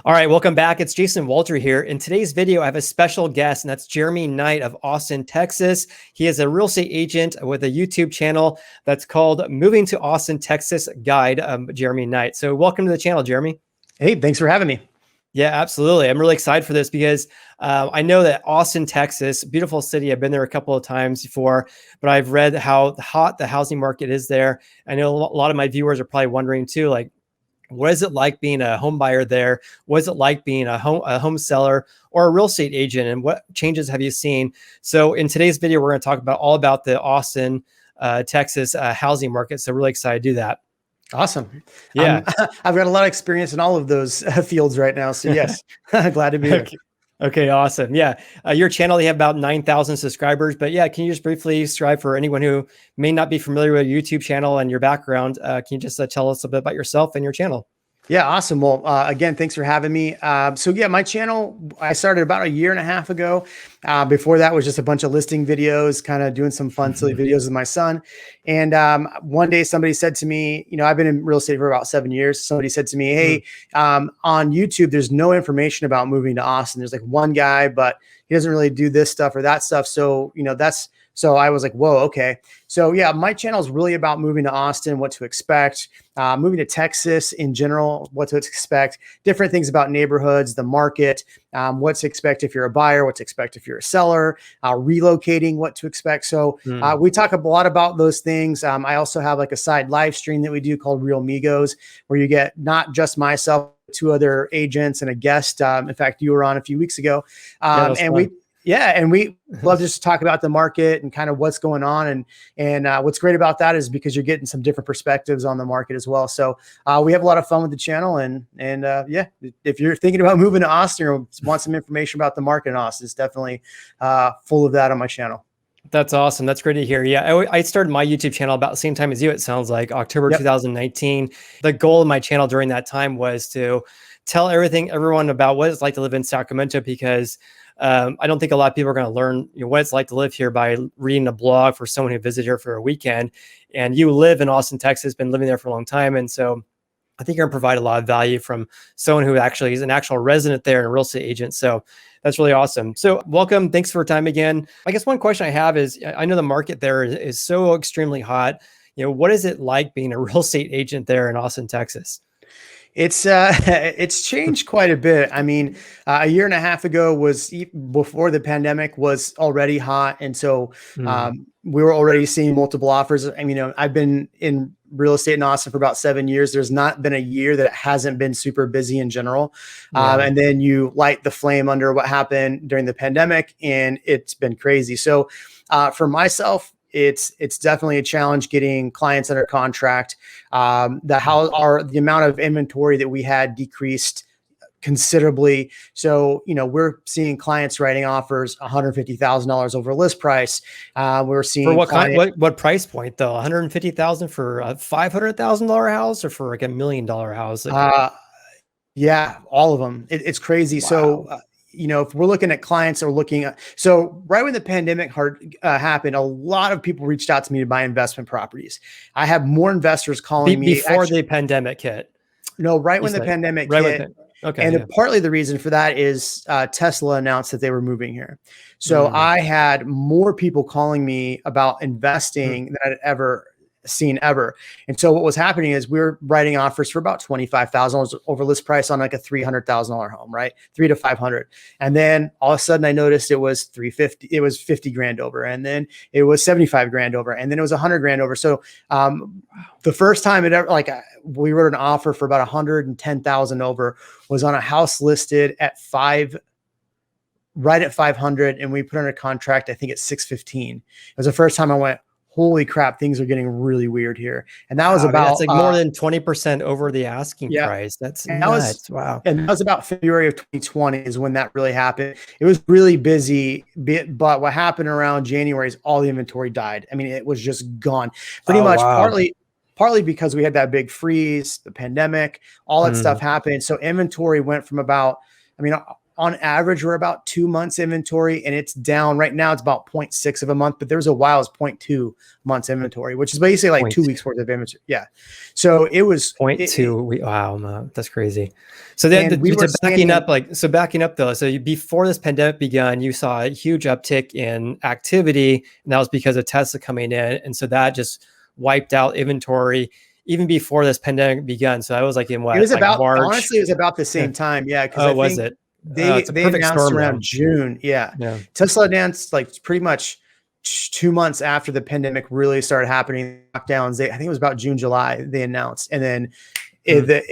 All right, welcome back. It's Jason Walter here. In today's video, I have a special guest, and that's Jeremy Knight of Austin, Texas. He is a real estate agent with a YouTube channel that's called Moving to Austin, Texas Guide, Jeremy Knight. So welcome to the channel, Jeremy. Hey, thanks for having me. Yeah, absolutely. I'm really excited for this because I know that Austin, Texas, beautiful city. I've been there a couple of times before, but I've read how hot the housing market is there. I know a lot of my viewers are probably wondering too, like, what is it like being a home buyer there? What is it like being a home seller or a real estate agent? And what changes have you seen? So in today's video, we're going to talk about all about the Austin, Texas housing market. So really excited to do that. Awesome. Yeah. I've got a lot of experience in all of those fields right now. So yes, glad to be here. Okay, awesome. Yeah. Your channel, you have about 9,000 subscribers, but yeah, can you just briefly describe for anyone who may not be familiar with your YouTube channel and your background? Can you just tell us a bit about yourself and your channel? Yeah, awesome. Well, again, thanks for having me. So yeah, my channel, I started about a year and a half ago. Before that was just a bunch of listing videos, kind of doing some fun, silly videos with my son. And one day somebody said to me, I've been in real estate for about 7 years. Somebody said to me, hey, on YouTube, there's no information about moving to Austin. There's like one guy, but he doesn't really do this stuff or that stuff. So, so I was like, whoa, okay. So yeah, my channel is really about moving to Austin, what to expect, moving to Texas in general, what to expect, different things about neighborhoods, the market, what to expect if you're a buyer, what to expect if you're a seller, relocating, what to expect. So we talk a lot about those things. I also have like a side live stream that we do called Real Migos, where you get not just myself, two other agents and a guest. In fact, you were on a few weeks ago. And we love just to talk about the market and kind of what's going on. And what's great about that is because you're getting some different perspectives on the market as well. So we have a lot of fun with the channel. And yeah, if you're thinking about moving to Austin or want some information about the market in Austin, it's definitely full of that on my channel. That's awesome. That's great to hear. Yeah, I started my YouTube channel about the same time as you, it sounds like, October 2019. The goal of my channel during that time was to tell everyone about what it's like to live in Sacramento, because I don't think a lot of people are going to learn what it's like to live here by reading a blog for someone who visited here for a weekend. And you live in Austin, Texas, been living there for a long time. And so I think you're going to provide a lot of value from someone who actually is an actual resident there and a real estate agent. So that's really awesome. So welcome. Thanks for your time again. I guess one question I have is, I know the market there is so extremely hot. What is it like being a real estate agent there in Austin, Texas? It's changed quite a bit. I mean, a year and a half ago was before the pandemic was already hot. And so we were already seeing multiple offers. I mean, I've been in real estate in Austin for about 7 years. There's not been a year that it hasn't been super busy in general. And then you light the flame under what happened during the pandemic, and it's been crazy. So for myself, it's definitely a challenge getting clients under contract. The amount of inventory that we had decreased considerably. So, we're seeing clients writing offers $150,000 over list price. We're seeing for what price point though? $150,000 for a $500,000 house or for like $1 million house? Yeah, all of them. It's crazy. Wow. So, if we're looking at clients or looking at, so right when the pandemic happened, a lot of people reached out to me to buy investment properties. I have more investors calling me before the pandemic hit. No, right when the pandemic hit. Okay. And partly the reason for that is Tesla announced that they were moving here. So I had more people calling me about investing than I'd ever seen ever. And so what was happening is we were writing offers for about $25,000 over list price on like a $300,000 home, right? 3 to 500. And then all of a sudden I noticed it was 350, it was 50 grand over. And then it was 75 grand over. And then it was 100 grand over. So the first time it ever, we wrote an offer for about 110,000 over, was on a house listed at right at 500. And we put under contract, I think at 615. It was the first time I went, holy crap, things are getting really weird here. And that was that's like more than 20% over the asking price. That's nuts. Wow. And that was about February of 2020 is when that really happened. It was really busy, but what happened around January is all the inventory died. I mean, it was just gone pretty much. Wow. Partly because we had that big freeze, the pandemic, all that stuff happened. So inventory went from about, on average, we're about 2 months inventory, and it's down right now. It's about 0.6 of a month, but there was a while it was 0.2 months inventory, which is basically like Point 2 weeks worth of inventory. Yeah. So it was, point two. Wow, man, that's crazy. So and we were to backing standing up, like, so backing up though, so before this pandemic began, you saw a huge uptick in activity, and that was because of Tesla coming in, and so that just wiped out inventory even before this pandemic began. So I was like in It what, was like about, March? honestly, it was about the Yeah. same time. Yeah. Cause Oh, I was think it? Oh, it's a they perfect announced storm around though. June. Yeah. Yeah. Tesla announced like pretty much 2 months after the pandemic really started happening, lockdowns. I think it was about June, July, they announced. And then Mm,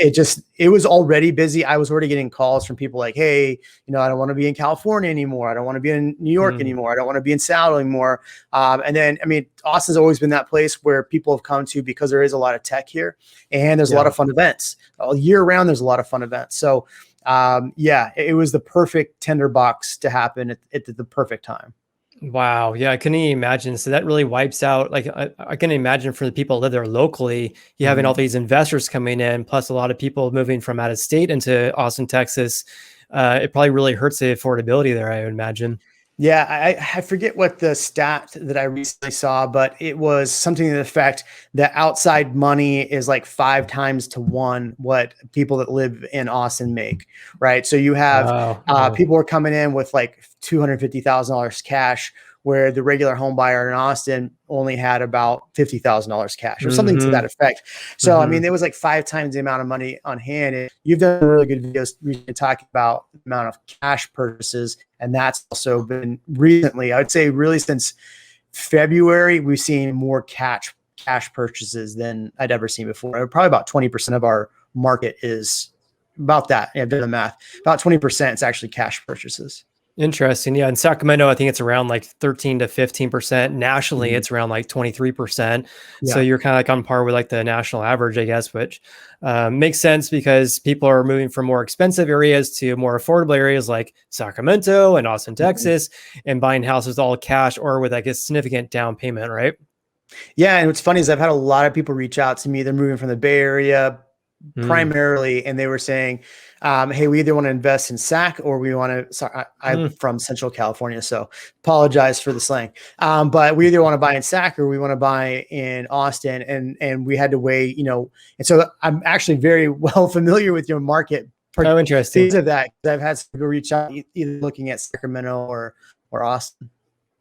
it was already busy. I was already getting calls from people like, hey, I don't want to be in California anymore. I don't want to be in New York mm, anymore. I don't want to be in Seattle anymore. And then, I mean, Austin's always been that place where people have come to because there is a lot of tech here and there's a lot yeah. of fun events all year round. There's a lot of fun events. So yeah, it was the perfect tinderbox to happen at the perfect time. Wow. Yeah, I couldn't even imagine. So that really wipes out, like, I can imagine for the people that live there locally, you having all Mhm. these investors coming in, plus a lot of people moving from out of state into Austin, Texas. It probably really hurts the affordability there, I would imagine. Yeah, I forget what the stat that I recently saw, but it was something to the effect that outside money is like 5 times to 1 what people that live in Austin make, right? So you have Oh, yeah. people are coming in with like $250,000 cash, where the regular home buyer in Austin only had about $50,000 cash or something to Mm-hmm. that effect. So, I Mm-hmm. mean, it was like 5 times the amount of money on hand. And you've done really good videos recently talking about the amount of cash purchases. And that's also been recently, I would say really since February, we've seen more cash purchases than I'd ever seen before. Probably about 20% of our market is about that. Yeah, I've done the math. About 20% is actually cash purchases. Interesting. Yeah. In Sacramento, I think it's around like 13 to 15%. Nationally, Mhm. it's around like 23%. So Yeah. you're kind of like on par with like the national average, I guess, which makes sense because people are moving from more expensive areas to more affordable areas like Sacramento and Austin, Mhm. Texas, and buying houses all cash or with like a significant down payment, right? Yeah, and what's funny is I've had a lot of people reach out to me. They're moving from the Bay Area Mm, primarily, and they were saying, "Hey, we either want to invest in SAC or we want to." Sorry, I'm mm. from Central California, so apologize for the slang. But we either want to buy in SAC or we want to buy in Austin, and we had to weigh, And so I'm actually very well familiar with your market Oh, interesting. because of that. I've had some people reach out either looking at Sacramento or Austin,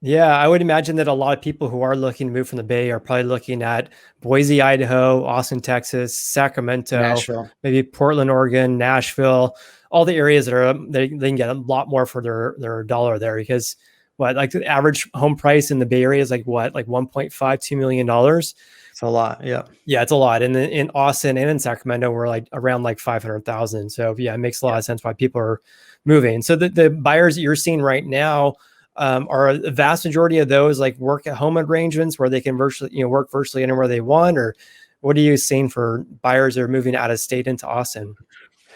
Yeah, I would imagine that a lot of people who are looking to move from the Bay are probably looking at Boise, Idaho, Austin, Texas, Sacramento, Nashville. maybe Portland, Oregon, Nashville, all the areas that are they can get a lot more for their dollar there because what, like the average home price in the Bay Area is like what, like 1.52 million dollars. It's a lot. Yeah. Yeah, it's a lot. And in Austin and in Sacramento, we're like around like 500,000. So yeah, it makes a lot Yeah. of sense why people are moving. So the buyers that you're seeing right now are the vast majority of those like work at home arrangements where they can virtually, work virtually anywhere they want, or what are you seeing for buyers that are moving out of state into Austin?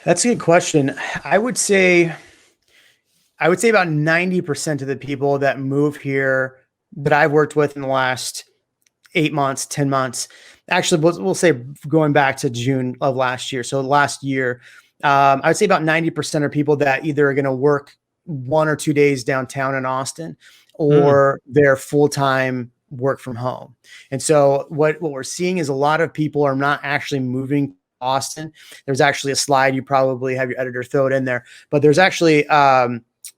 That's a good question. I would say I would say about 90% of the people that move here that I've worked with in the last 8 months, 10 months, actually, we'll say going back to June of last year. So last year, I would say about 90% are people that either are going to work 1 or 2 days downtown in Austin Mm, or they're full time work from home. And so what we're seeing is a lot of people are not actually moving to Austin. There's actually a slide, you probably have your editor throw it in there, but there's actually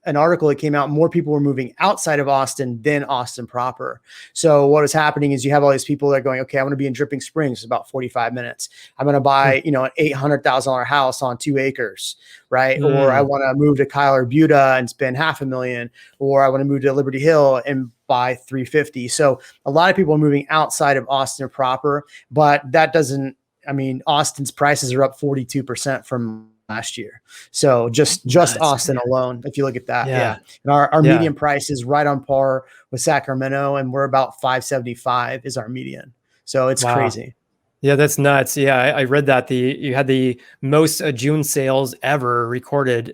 an article that came out, more people were moving outside of Austin than Austin proper. So what is happening is you have all these people that are going, okay, I want to be in Dripping Springs, it's about 45 minutes. I'm going to mm, buy, an $800,000 house on 2 acres, right? Or I mm. want to move to Kyle or Buda and spend $500,000, or I want to move to Liberty Hill and buy 350. So a lot of people are moving outside of Austin proper, but that doesn't, I mean, Austin's prices are up 42% from last year. So just Nuts. Austin alone, if you look at that, Yeah, yeah. And our yeah. median price is right on par with Sacramento, and we're about 575 is our median. So it's Wow. crazy. Yeah, that's nuts. Yeah, I read that you had the most June sales ever recorded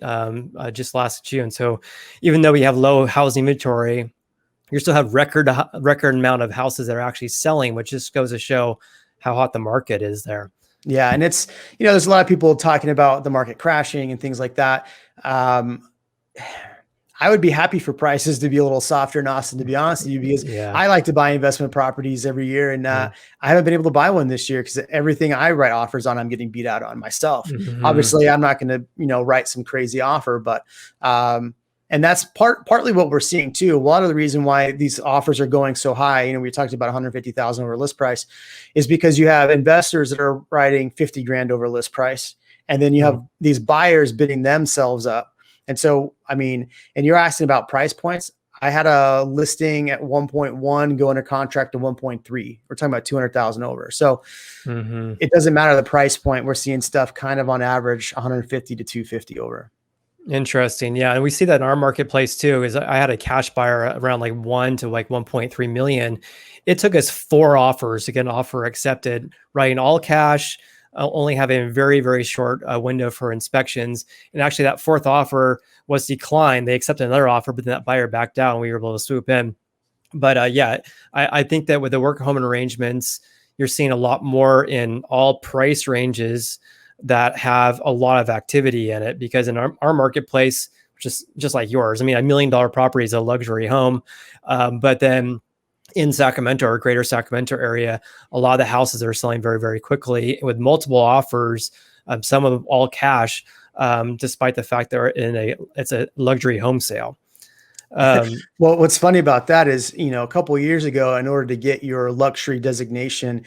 just last June. So even though we have low housing inventory, you still have record amount of houses that are actually selling, which just goes to show how hot the market is there. Yeah, and it's there's a lot of people talking about the market crashing and things like that. Um, I would be happy for prices to be a little softer in Austin, to be honest with you, because Yeah. I like to buy investment properties every year. And I haven't been able to buy one this year because everything I write offers on, I'm getting beat out on myself. Mm-hmm. Obviously, I'm not going to, write some crazy offer, but, and that's partly what we're seeing too. A lot of the reason why these offers are going so high, we talked about 150,000 over list price, is because you have investors that are writing 50 grand over list price. And then you have these buyers bidding themselves up. And so, and you're asking about price points. I had a listing at 1.1 go into contract to 1.3. We're talking about 200,000 over. So it doesn't matter the price point. We're seeing stuff kind of on average 150 to 250 over. Interesting. Yeah. And we see that in our marketplace too, is I had a cash buyer around like 1 to like 1.3 million. It took us 4 offers to get an offer accepted, right? In all cash, only having a very, very short window for inspections. And actually that 4th offer was declined. They accepted another offer, but then that buyer backed out and we were able to swoop in. But yeah, I think that with the work home arrangements, you're seeing a lot more in all price ranges that have a lot of activity in it, because in our marketplace, just like yours, I mean, $1 million property is a luxury home. But then in Sacramento or greater Sacramento area, a lot of the houses are selling very, very quickly with multiple offers, some of them all cash, despite the fact they're it's a luxury home sale. Well, what's funny about that is, a couple of years ago, in order to get your luxury designation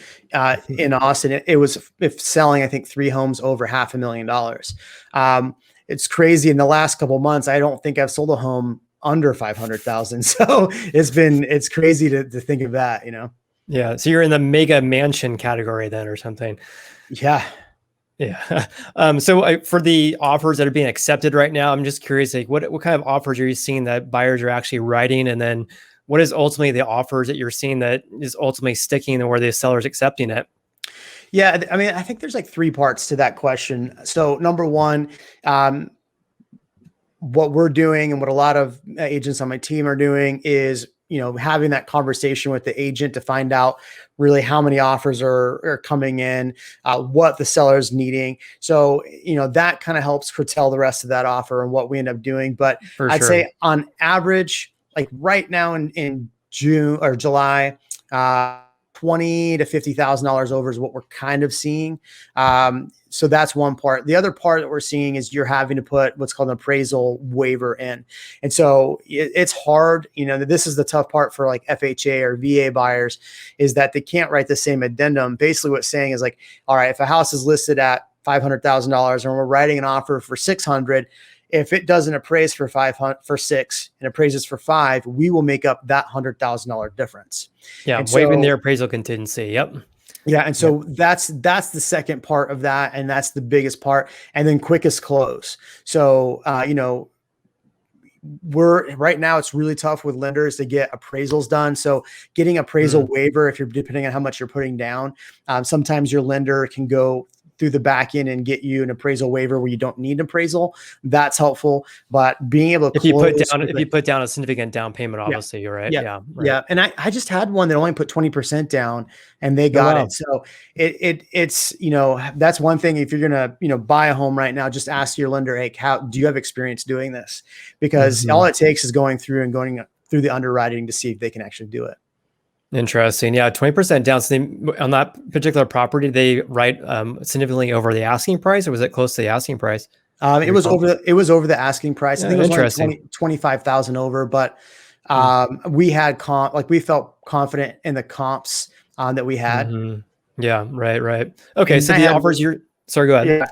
in Austin, it was selling, I think, 3 homes over $500,000. It's crazy. In the last couple of months, I don't think I've sold a home under 500,000. So it's crazy to think of that, Yeah. So you're in the mega mansion category then or something. Yeah. Yeah. So for the offers that are being accepted right now, I'm just curious, like what kind of offers are you seeing that buyers are actually writing? And then what is ultimately the offers that you're seeing that is ultimately sticking and where the seller's accepting it? Yeah. I think there's like 3 parts to that question. So number one, what we're doing and what a lot of agents on my team are doing is, having that conversation with the agent to find out really how many offers are coming in, what the seller's needing. So, that kind of helps curtail the rest of that offer and what we end up doing. But For I'd sure. say on average, like right now in June or July, 20 to $50,000 over is what we're kind of seeing. So that's one part. The other part that we're seeing is you're having to put what's called an appraisal waiver in. And so it's hard, this is the tough part for like FHA or VA buyers, is that they can't write the same addendum. Basically what it's saying is like, all right, if a house is listed at $500,000 and we're writing an offer for 600, if it doesn't appraise for 500 for 6 and appraises for 5, we will make up that $100,000 difference. Yeah. And Waiving so their appraisal contingency. Yep. yeah. And Yep. so that's the second part of that. And that's the biggest part. And then quickest close. So, we're right now, it's really tough with lenders to get appraisals done. So getting appraisal waiver, if you're depending on how much you're putting down, sometimes your lender can go through the back end and get you an appraisal waiver where you don't need an appraisal. That's helpful. But being able to If you put down a significant down payment, yeah, obviously you're right. yeah, Yeah. Right. yeah. And I just had one that only put 20% down and they Oh, got wow. it. So it's, that's one thing. If you're going to, buy a home right now, just ask your lender, hey, how do you have experience doing this? Because all it takes is going through the underwriting to see if they can actually do it. Interesting. Yeah. 20% down. So on that particular property, they write significantly over the asking price, or was it close to the asking price? It was over the asking price. Yeah, I think it was interesting. only 25,000 over, but we had we felt confident in the comps that we had. Yeah. Right. Right. Okay. And So I the had offers sorry, go ahead. yeah.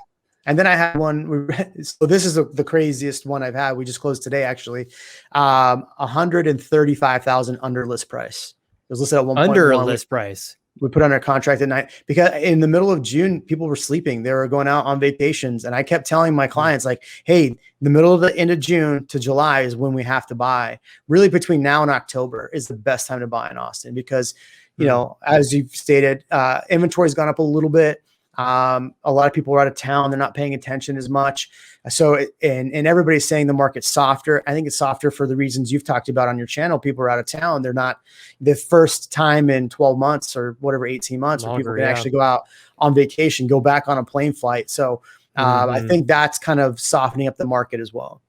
And then I had one. So this is the craziest one I've had. We just closed today, actually. 135,000 under list price. It was listed at 1.1. Under a list price. We put under contract at night because in the middle of June, people were sleeping. They were going out on vacations. And I kept telling my clients like, hey, the middle of the end of June to July is when we have to buy. Really between now and October is the best time to buy in Austin because, as you've stated, inventory's gone up a little bit. A lot of people are out of town. They're not paying attention as much. So, and everybody's saying the market's softer. I think it's softer for the reasons you've talked about on your channel. People are out of town. They're not the first time in 12 months or whatever, 18 months where people can actually go out on vacation, go back on a plane flight. So, I think that's kind of softening up the market as well.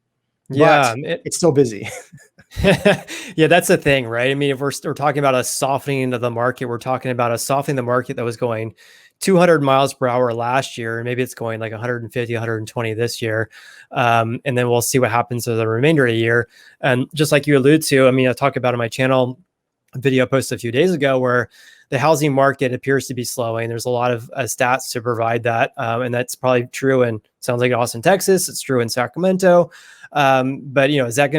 but Yeah. it's still busy. Yeah, that's the thing, right? I mean, if we're talking about a softening of the market, we're talking about a softening of the market that was going 200 miles per hour last year, and maybe it's going like 150, 120 this year. And then we'll see what happens to the remainder of the year. And just like you allude to, I mean, I talk about on my channel video post a few days ago where the housing market appears to be slowing. There's a lot of stats to provide that. And that's probably true in, sounds like Austin, Texas. It's true in Sacramento. But you know, is that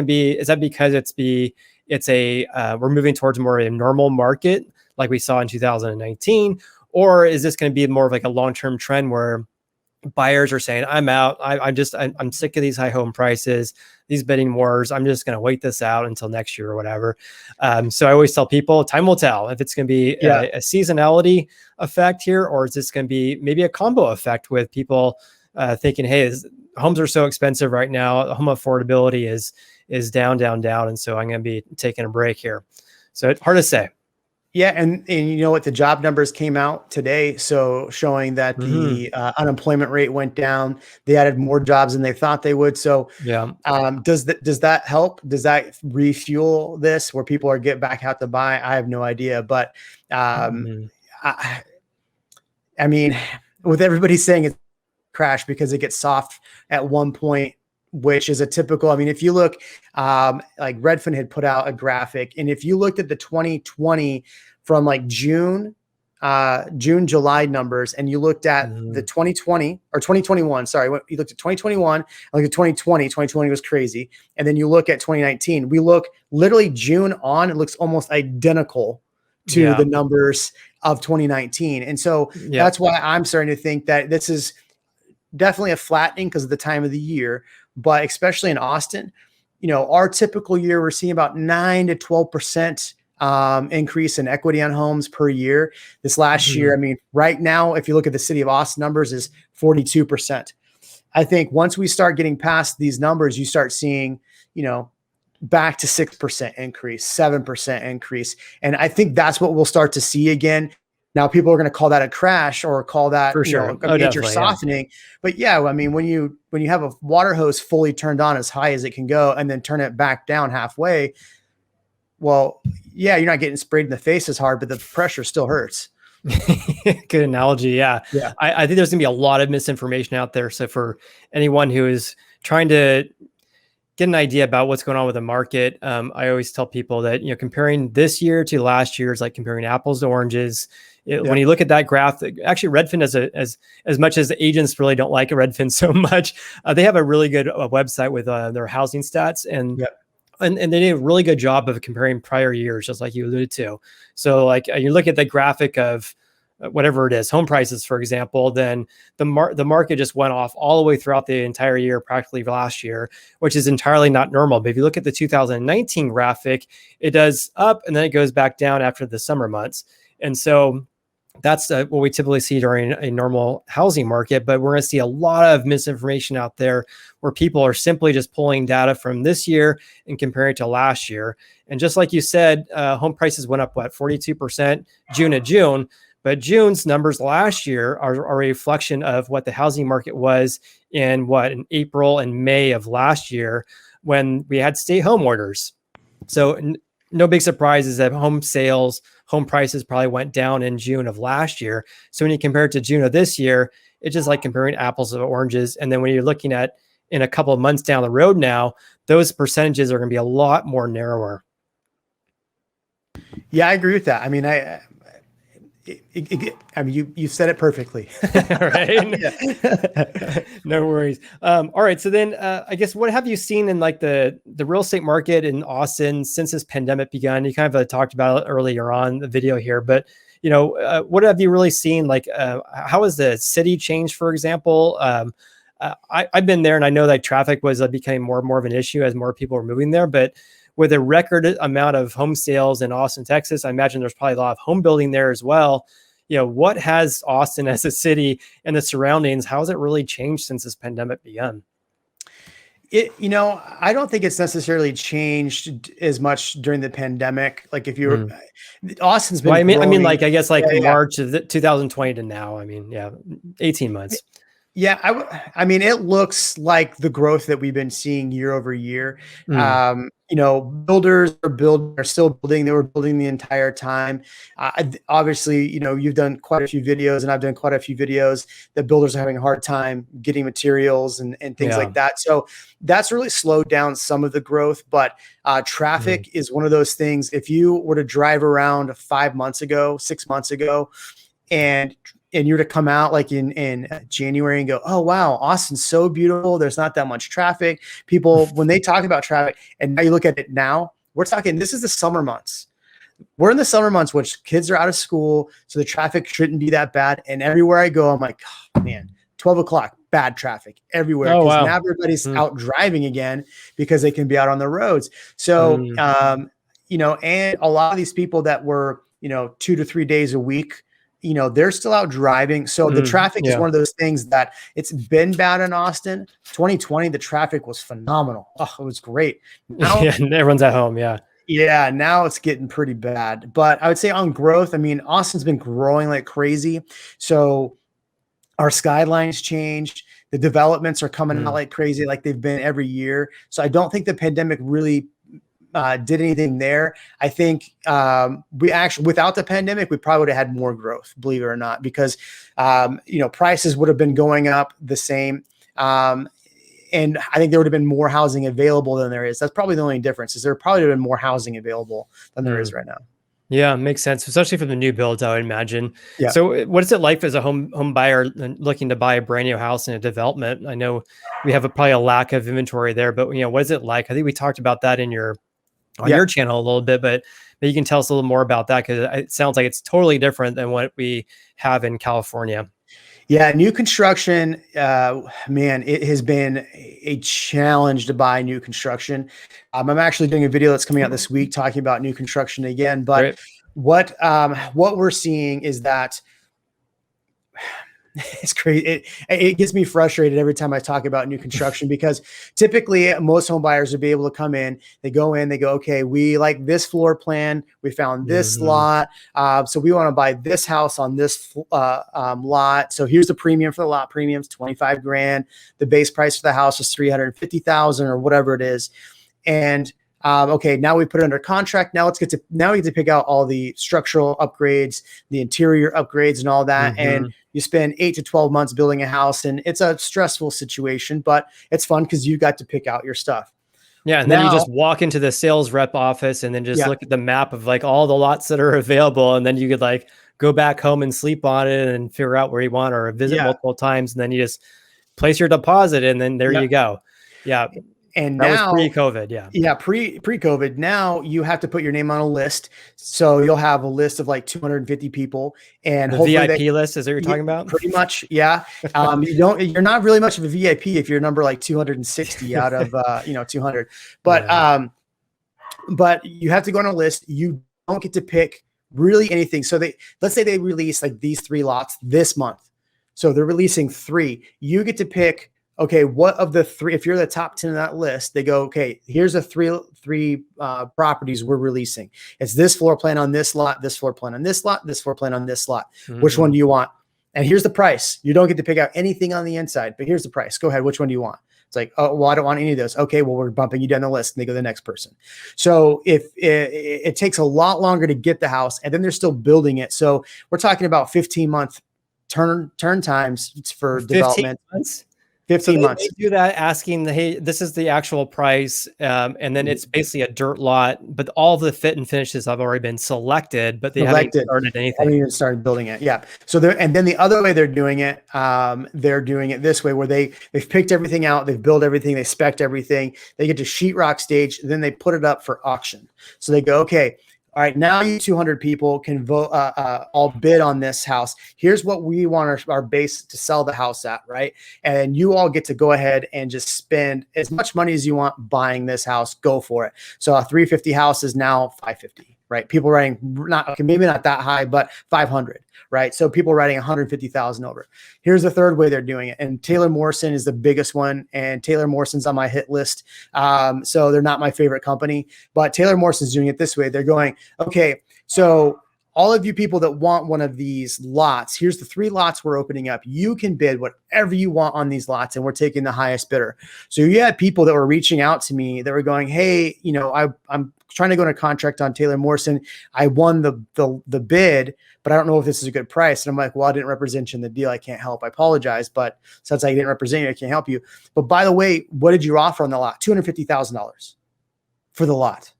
because we're moving towards more of a normal market like we saw in 2019? Or is this going to be more of like a long-term trend where buyers are saying, I'm out. I'm sick of these high home prices, these bidding wars. I'm just going to wait this out until next year or whatever. So I always tell people time will tell if it's going to be Yeah. a seasonality effect here, or is this going to be maybe a combo effect with people thinking, hey, homes are so expensive right now. Home affordability is down, down, down. And so I'm going to be taking a break here. So it's hard to say. Yeah, and you know what? The job numbers came out today, so showing that the unemployment rate went down. They added more jobs than they thought they would. So, Yeah. does that help? Does that refuel this where people are get back out to buy? I have no idea, but Mhm. I, I mean, with everybody saying it's crash because it gets soft at one point, which is a typical. I mean, if you look, like Redfin had put out a graphic, and if you looked at the 2020 from like June, July numbers, and you looked at the 2020 or 2021, sorry, you looked at 2021, like the 2020 was crazy. And then you look at 2019, we look literally June on, it looks almost identical to Yeah. the numbers of 2019. And so Yeah. that's why I'm starting to think that this is definitely a flattening because of the time of the year, but especially in Austin, you know, our typical year, we're seeing about 9 to 12% increase in equity on homes per year. This last year, I mean, right now, if you look at the city of Austin numbers, is 42%. I think once we start getting past these numbers, you start seeing, you know, back to 6% increase, 7% increase. And I think that's what we'll start to see again. Now, people are going to call that a crash or call that, For you know, sure. a Oh, major definitely. Yeah. softening. But yeah, I mean, when you have a water hose fully turned on as high as it can go and then turn it back down halfway, well, yeah, you're not getting sprayed in the face as hard, but the pressure still hurts. Good analogy. Yeah. Yeah. I think there's going to be a lot of misinformation out there. So for anyone who is trying to get an idea about what's going on with the market, I always tell people that, you know, comparing this year to last year is like comparing apples to oranges. When you look at that graph, actually Redfin as much as agents really don't like Redfin so much, they have a really good website with their housing stats and they did a really good job of comparing prior years, just like you alluded to. So like you look at the graphic of whatever it is, home prices, for example, then the market just went off all the way throughout the entire year, practically last year, which is entirely not normal. But if you look at the 2019 graphic, it does up and then it goes back down after the summer months. And so that's what we typically see during a normal housing market, but we're going to see a lot of misinformation out there where people are simply just pulling data from this year and comparing it to last year. And just like you said, home prices went up, 42% June to June, but June's numbers last year are a reflection of what the housing market was in April and May of last year when we had stay home orders. So no big surprises that home prices probably went down in June of last year. So when you compare it to June of this year, it's just like comparing apples to oranges. And then when you're looking at in a couple of months down the road now, those percentages are going to be a lot more narrower. Yeah, I agree with that. I mean, I mean, you said it perfectly. Right. No worries. All right. So then I guess what have you seen in like the real estate market in Austin since this pandemic begun? You kind of talked about it earlier on the video here, but you know, what have you really seen? Like, how has the city changed, for example? I've been there and I know that traffic was becoming more and more of an issue as more people were moving there, but with a record amount of home sales in Austin, Texas, I imagine there's probably a lot of home building there as well. You know, what has Austin as a city and the surroundings, how has it really changed since this pandemic began? You know, I don't think it's necessarily changed as much during the pandemic. Like if you're, Austin's been I mean, growing. like, I guess like Yeah, yeah. March of 2020 to now, I mean, 18 months. Yeah, I mean, it looks like the growth that we've been seeing year over year. Mm, Builders are still building. They were building the entire time. Obviously, you've done quite a few videos, and I've done quite a few videos that builders are having a hard time getting materials and things yeah. like that. So that's really slowed down some of the growth. But Mm, traffic is one of those things. If you were to drive around 5 months ago, 6 months ago, and you're to come out like in January and go, oh wow, Austin's so beautiful. There's not that much traffic. People, when they talk about traffic, and now you look at it now, we're talking, this is the summer months. We're in the summer months, which kids are out of school, so the traffic shouldn't be that bad. And everywhere I go, I'm like, oh, man, 12 o'clock, bad traffic everywhere, oh because wow. now everybody's Mm, out driving again because they can be out on the roads. So, mm, and a lot of these people that were, 2 to 3 days a week, they're still out driving. So the traffic is yeah. one of those things that it's been bad in Austin. 2020, the traffic was phenomenal. Oh, it was great. Now, Yeah, everyone's at home. Yeah. yeah, now it's getting pretty bad. But I would say on growth, I mean, Austin's been growing like crazy. So our skylines changed. The developments are coming out Mm, like crazy, like they've been every year. So I don't think the pandemic really did anything there. I think we actually, without the pandemic, we probably would have had more growth, believe it or not, because prices would have been going up the same. And I think there would have been more housing available than there is. That's probably the only difference, is there probably would have been more housing available than there is mm. right now. Yeah, makes sense, especially for the new builds, I would imagine. Yeah. So, what is it like as a home buyer looking to buy a brand new house in a development? I know we have probably a lack of inventory there, but what is it like? I think we talked about that in your on Yeah. your channel a little bit, but maybe you can tell us a little more about that, because it sounds like it's totally different than what we have in California. Yeah, new construction, man, it has been a challenge to buy new construction. I'm actually doing a video that's coming out this week talking about new construction again. But Right? what we're seeing is that it's crazy. It gets me frustrated every time I talk about new construction, because typically most home buyers would be able to come in, they go in, they go, okay, we like this floor plan. We found this Hmm. lot. So we want to buy this house on this lot. So here's the premium for the lot. Premium's 25 grand. The base price for the house is 350,000 or whatever it is. And okay, now we put it under contract. Now we get to pick out all the structural upgrades, the interior upgrades, and all that. And Hmm. you spend 8 to 12 months building a house, and it's a stressful situation, but it's fun because you got to pick out your stuff. Yeah, and then you Now, just walk into the sales rep office and then just yeah, look at the map of like all the lots that are available, and then you could like go back home and sleep on it and figure out where you want, or visit yeah, multiple times, and then you just place your deposit and then there yeah. you go. Yeah, And that was now, pre-COVID. Yeah. yeah, pre-COVID. Now you have to put your name on a list. So you'll have a list of like 250 people, and The hopefully they, VIP list is that what you're yeah, talking about? pretty much, yeah. You're not really much of a VIP if you're number like 260 out of 200. But Yeah. but you have to go on a list. You don't get to pick really anything. So let's say they release like these 3 lots this month. So they're releasing 3. You get to pick, okay, what of the 3, if you're the top 10 of that list, they go, okay, here's the three properties we're releasing. It's this floor plan on this lot, this floor plan on this lot, this floor plan on this lot. Which one Mm. do you want? And here's the price. You don't get to pick out anything on the inside, but here's the price. Go ahead. Which one do you want? It's like, oh, well, I don't want any of those. Okay, well, we're bumping you down the list. And they go to the next person. So if it takes a lot longer to get the house, and then they're still building it. So we're talking about 15-month turn times for 15 development. months. So 15 they months. do that asking hey, this is the actual price. And then it's basically a dirt lot, but all the fit and finishes have already been selected, but they haven't even Selected. started Haven't anything. even started building it. Yeah. So and then the other way they're doing it this way, where they've picked everything out, they've built everything, they spec'd everything, they get to sheetrock stage, then they put it up for auction. So they go, okay, all right, now you 200 people can vote, all bid on this house. Here's what we want our base to sell the house at, right? And you all get to go ahead and just spend as much money as you want buying this house. Go for it. So a 350 house is now 550, right? People writing maybe not that high, but 500, right? So people writing 150,000 over. Here's the third way they're doing it, and Taylor Morrison is the biggest one. And Taylor Morrison's on my hit list, so they're not my favorite company, but Taylor Morrison's doing it this way. They're going, okay, so all of you people that want one of these lots, here's the 3 lots we're opening up. You can bid whatever you want on these lots, and we're taking the highest bidder. So you had people that were reaching out to me that were going, hey, you know, I'm trying to go on a contract on Taylor Morrison. I won the bid, but I don't know if this is a good price. And I'm like, well, I didn't represent you in the deal. I can't help. I apologize. But since I didn't represent you, I can't help you. But by the way, what did you offer on the lot? $250,000 for the lot.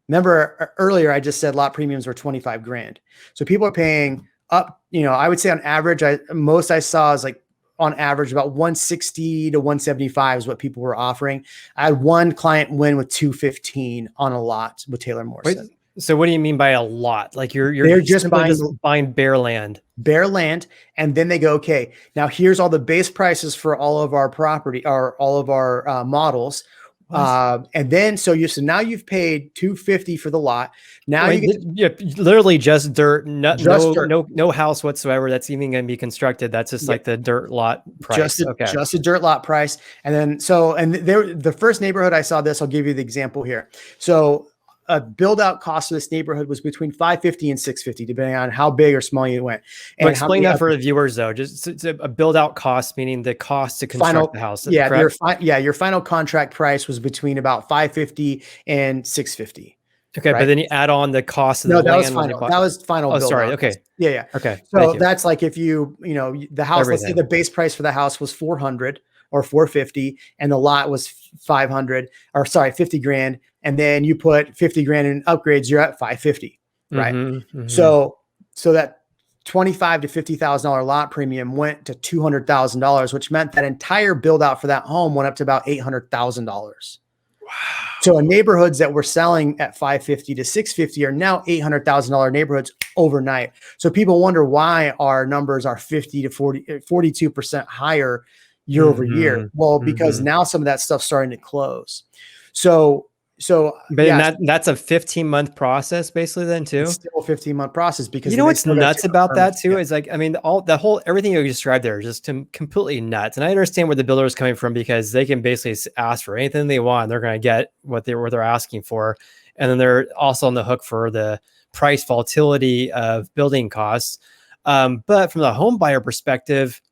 Remember earlier, I just said lot premiums were 25 grand. So people are paying up, you know, I would say on average, most I saw is like on average about 160 to 175 is what people were offering. I had one client win with 215 on a lot with Taylor Morrison. Wait, so what do you mean by a lot? Like you're They're just buying bare land. Bare land, and then they go, okay, now here's all the base prices for all of our property, or all of our models. And then so now you've paid $250 for the lot. Now literally just dirt, dirt. No house whatsoever that's even going to be constructed. That's just like the dirt lot price. Just a dirt lot price. And then the first neighborhood I saw this, I'll give you the example here. So a build out cost of this neighborhood was between $550 and $650, depending on how big or small you went. And explain that for the viewers though. Just it's a build out cost, meaning the cost to construct the house. Yeah. Your final contract price was between about $550 and $650. Okay. Right? But then you add on the cost of the land. That was final. That was final. Oh, sorry. Okay. Yeah. Okay. So that's like if you know, the house, let's say the base price for the house was 400 or 450 and the lot was 50 grand. And then you put 50 grand in upgrades, you're at 550, right? So that $25,000 to $50,000 lot premium went to $200,000, which meant that entire build out for that home went up to about $800,000. Wow. So neighborhoods that were selling at $550 to $650 are now $800,000 neighborhoods overnight. So people wonder why our numbers are 50 to 42% higher year over year. Well, because now some of that stuff's starting to close. But that's a 15-month process basically then too. It's still a 15-month process because you know what's nuts about that too is like, I mean, everything you described there is just completely nuts. And I understand where the builder is coming from because they can basically ask for anything they want. And they're going to get what they're asking for. And then they're also on the hook for the price volatility of building costs. But from the home buyer perspective,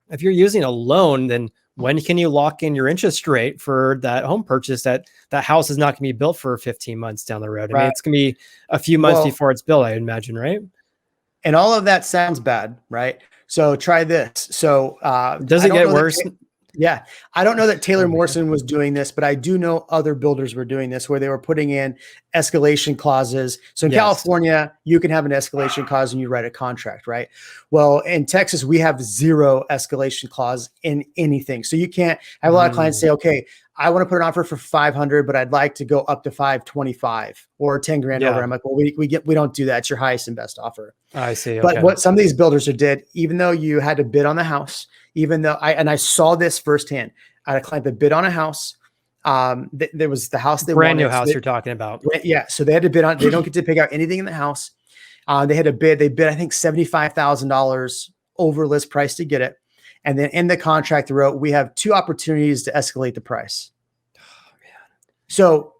if you're using a loan, then when can you lock in your interest rate for that home purchase that house is not going to be built for 15 months down the road? I mean, it's going to be a few months before it's built, I imagine, right? And all of that sounds bad, right? So try this. So does it get worse? Yeah. I don't know that Taylor Morrison was doing this, but I do know other builders were doing this where they were putting in escalation clauses. So in California, you can have an escalation clause and you write a contract, right? Well, in Texas, we have 0 escalation clause in anything. So you can't have a lot of clients say, okay, I want to put an offer for 500, but I'd like to go up to 525 or 10 grand over. I'm like, well, we don't do that. It's your highest and best offer. I see. Okay. But what some of these builders did, even though you had to bid on the house, even though I saw this firsthand, I had a client that bid on a house. There was the house they brand wanted. New house you're talking about. Yeah. So they had to bid on, they don't get to pick out anything in the house. They had to bid, I think $75,000 over list price to get it. And then in the contract they wrote, we have 2 opportunities to escalate the price. Oh, man. So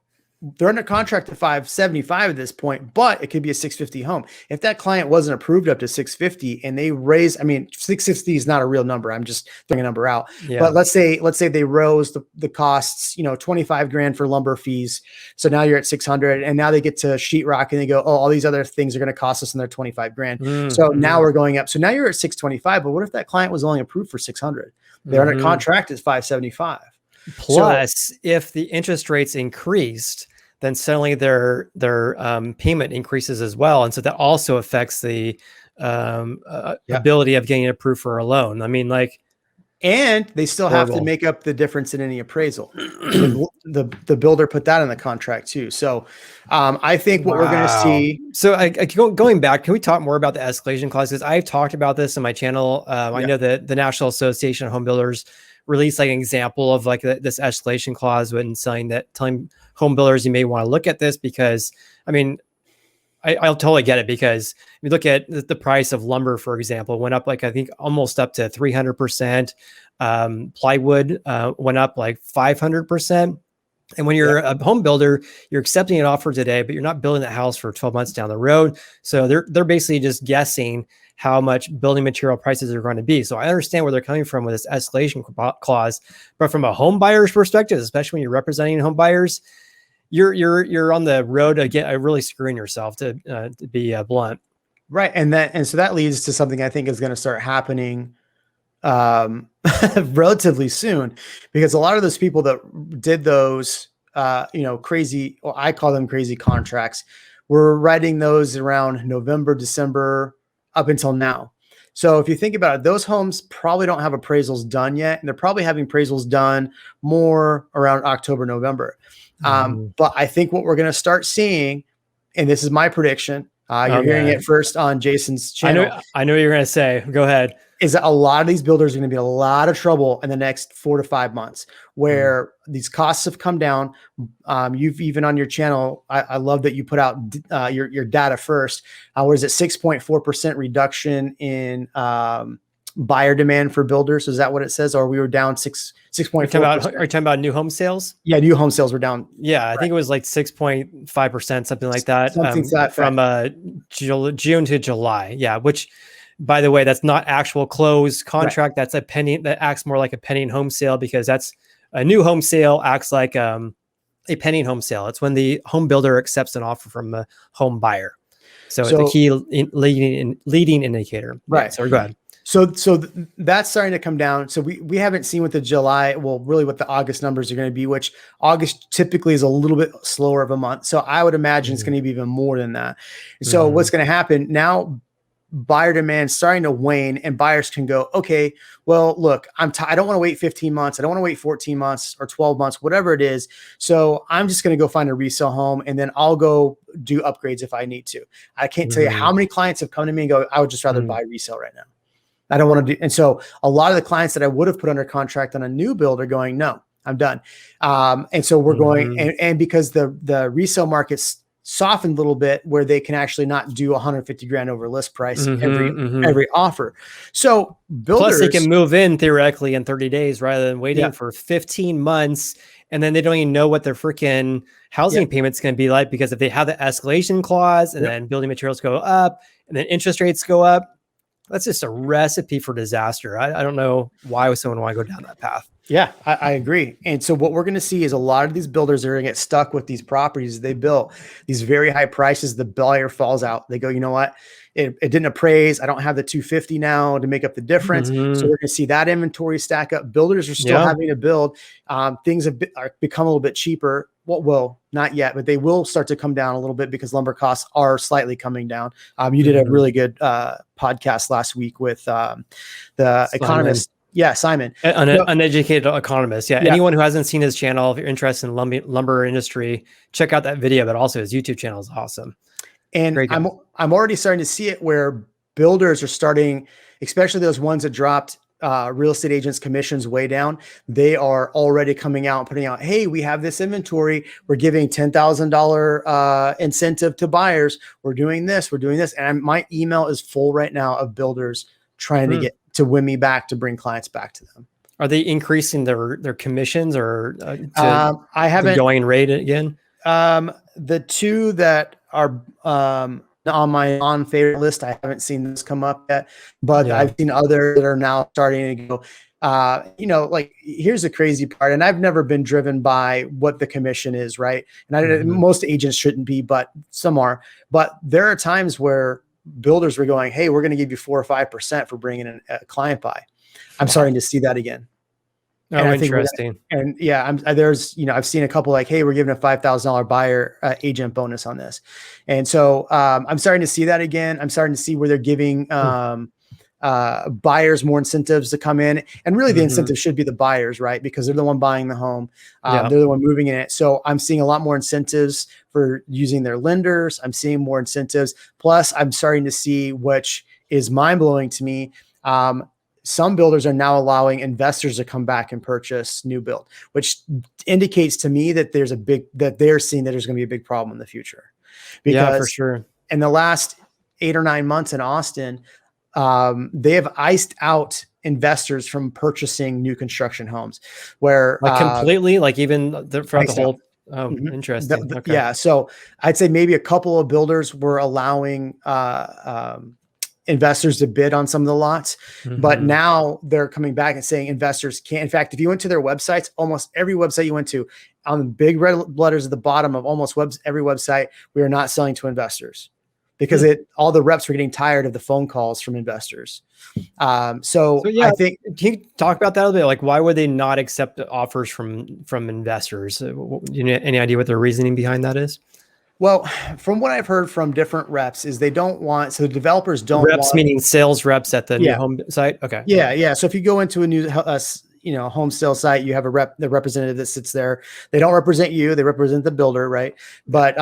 they're under contract to 575 at this point, but it could be a 650 home. If that client wasn't approved up to 650 and they raise, I mean, 650 is not a real number. I'm just throwing a number out. Yeah. But let's say they rose the costs, 25 grand for lumber fees. So now you're at 600 and now they get to sheetrock and they go, oh, all these other things are going to cost us another 25 grand. So now we're going up. So now you're at 625, but what if that client was only approved for 600? They're under contract at 575. Plus, if the interest rates increased, then suddenly their payment increases as well, and so that also affects the ability of getting approved for a loan. I mean, like, and they still have to make up the difference in any appraisal. the builder put that in the contract too. So I think what we're going to see. So going back, can we talk more about the escalation clauses? I've talked about this on my channel. I know that the National Association of Home Builders released like an example of like this escalation clause when telling home builders you may want to look at this because, I mean, I'll totally get it because if you look at the price of lumber, for example, went up like I think almost up to 300%. Plywood went up like 500%. And when Yeah. you're a home builder, you're accepting an offer today, but you're not building that house for 12 months down the road. So they're basically just guessing how much building material prices are going to be. So I understand where they're coming from with this escalation clause, but from a home buyer's perspective, especially when you're representing home buyers, you're on the road to get really screwing yourself, to be blunt. Right. And so that leads to something I think is going to start happening um, relatively soon, because a lot of those people that did those, crazy, or I call them crazy contracts, were writing those around November, December, up until now. So if you think about it, those homes probably don't have appraisals done yet, and they're probably having appraisals done more around October, November. Mhm. But I think what we're going to start seeing, and this is my prediction, you're hearing Okay. it first on Jason's I channel, know, I know what you're going to say. Go ahead. is that a lot of these builders are going to be in a lot of trouble in the next 4 to 5 months, Mm. where these costs have come down. You've even on your channel, I love that you put out your data first. Where is it 6.4% reduction in buyer demand for builders? Is that what it says? Or we were down 6.4%? Are you talking about new home sales? Yeah, new home sales were down. Yeah, I think Correct. it was like 6.5%, something like that, Something to that from effect. June to July. Yeah, which, by the way, that's not actual closed Right. contract. That's a pending, that acts more like a pending home sale, because that's a new home sale acts like a pending home sale. It's when the home builder accepts an offer from a home buyer. So it's a So, key leading indicator. Yeah. right. So go ahead. So that's starting to come down. So we haven't seen what the July, well, really what the August numbers are going to be, which August typically is a little bit slower of a month. So I would imagine it's Mhm. going to be even more than that. So what's Mhm. going to happen now? Buyer demand starting to wane, and buyers can go, okay, well, look, I don't want to wait 15 months. I don't want to wait 14 months or 12 months, whatever it is. So I'm just going to go find a resale home, and then I'll go do upgrades if I need to. I can't tell you how Mhm. many clients have come to me and go, I would just rather Mhm. buy resale right now. I don't want to do. And so a lot of the clients that I would have put under contract on a new build are going, no, I'm done. And so we're going, Mhm. and because the resale market's softened a little bit, where they can actually not do 150 grand over list price Mhm. Mhm. every offer. So Plus, they can builders, move in theoretically in 30 days rather than yeah, waiting for 15 months. And then they don't even know what their freaking yeah, housing payments going to be like, because if they have the escalation clause and yeah. then building materials go up and then interest rates go up, that's just a recipe for disaster. I don't know why would someone want to go down that path. Yeah, I agree. And so what we're going to see is a lot of these builders are going to get stuck with these properties they built, these very high prices. The buyer falls out. They go, you know what? It didn't appraise. I don't have the 250 now to make up the difference. So Mhm. we're going to see that inventory stack up. Builders are still Yeah. having to build. Things are become a little bit cheaper. Well, not yet, but they will start to come down a little bit because lumber costs are slightly coming down. You did a Mhm. really good podcast last week with the Simon, economist. Yeah, Simon. an So, uneducated economist. Yeah. yeah. Anyone who hasn't seen his channel, if you're interested in lumber industry, check out that video. But also his YouTube channel is awesome. And Great guy. I'm already starting to see it where builders are starting, especially those ones that dropped real estate agents commissions way down. They are already coming out and putting out, hey, we have this inventory. We're giving $10,000 incentive to buyers. We're doing this. We're doing this. And my email is full right now of builders trying to Hmm. get to win me back, to bring clients back to them. Are they increasing their commissions or to I the haven't. going rate again? The two that are on my on favorite list, I haven't seen this come up yet, but Yeah. I've seen others that are now starting to go. Like, here's the crazy part, and I've never been driven by what the commission is, right? And Mhm. most agents shouldn't be, but some are. But there are times where builders were going, "Hey, we're going to give you 4 or 5% for bringing in a client by." I'm Wow. starting to see that again. And Oh, I think interesting. and yeah, there's, I've seen a couple like, hey, we're giving a $5,000 buyer agent bonus on this. And so I'm starting to see that again. I'm starting to see where they're giving Hmm. buyers more incentives to come in. And really the Mhm. incentive should be the buyers, right? Because they're the one buying the home. Yeah. They're the one moving in it. So I'm seeing a lot more incentives for using their lenders. I'm seeing more incentives. Plus I'm starting to see, which is mind blowing to me, some builders are now allowing investors to come back and purchase new build, which indicates to me that that they're seeing that there's going to be a big problem in the future. Yeah, for Because sure. in the last 8 or 9 months in Austin, they have iced out investors from purchasing new construction homes, where Like completely, like even throughout the iced out. whole. Oh, Mhm. interesting. Okay. Yeah. So I'd say maybe a couple of builders were allowing investors to bid on some of the lots, but Hmm. now they're coming back and saying investors can't. In fact, if you went to their websites, almost every website you went to, on the big red letters at the bottom of almost every website, we are not selling to investors, because all the reps were getting tired of the phone calls from investors. So So yeah, I think, can you talk about that a little bit? Like, why would they not accept offers from investors? You know, any idea what their reasoning behind that is? well, from what I've heard from different reps, is they don't want, so the developers don't Reps want, meaning sales reps at the new yeah, home site. Okay. yeah, yeah. So if you go into a new, home sale site, you have the representative that sits there. They don't represent you; they represent the builder, right? Yeah. But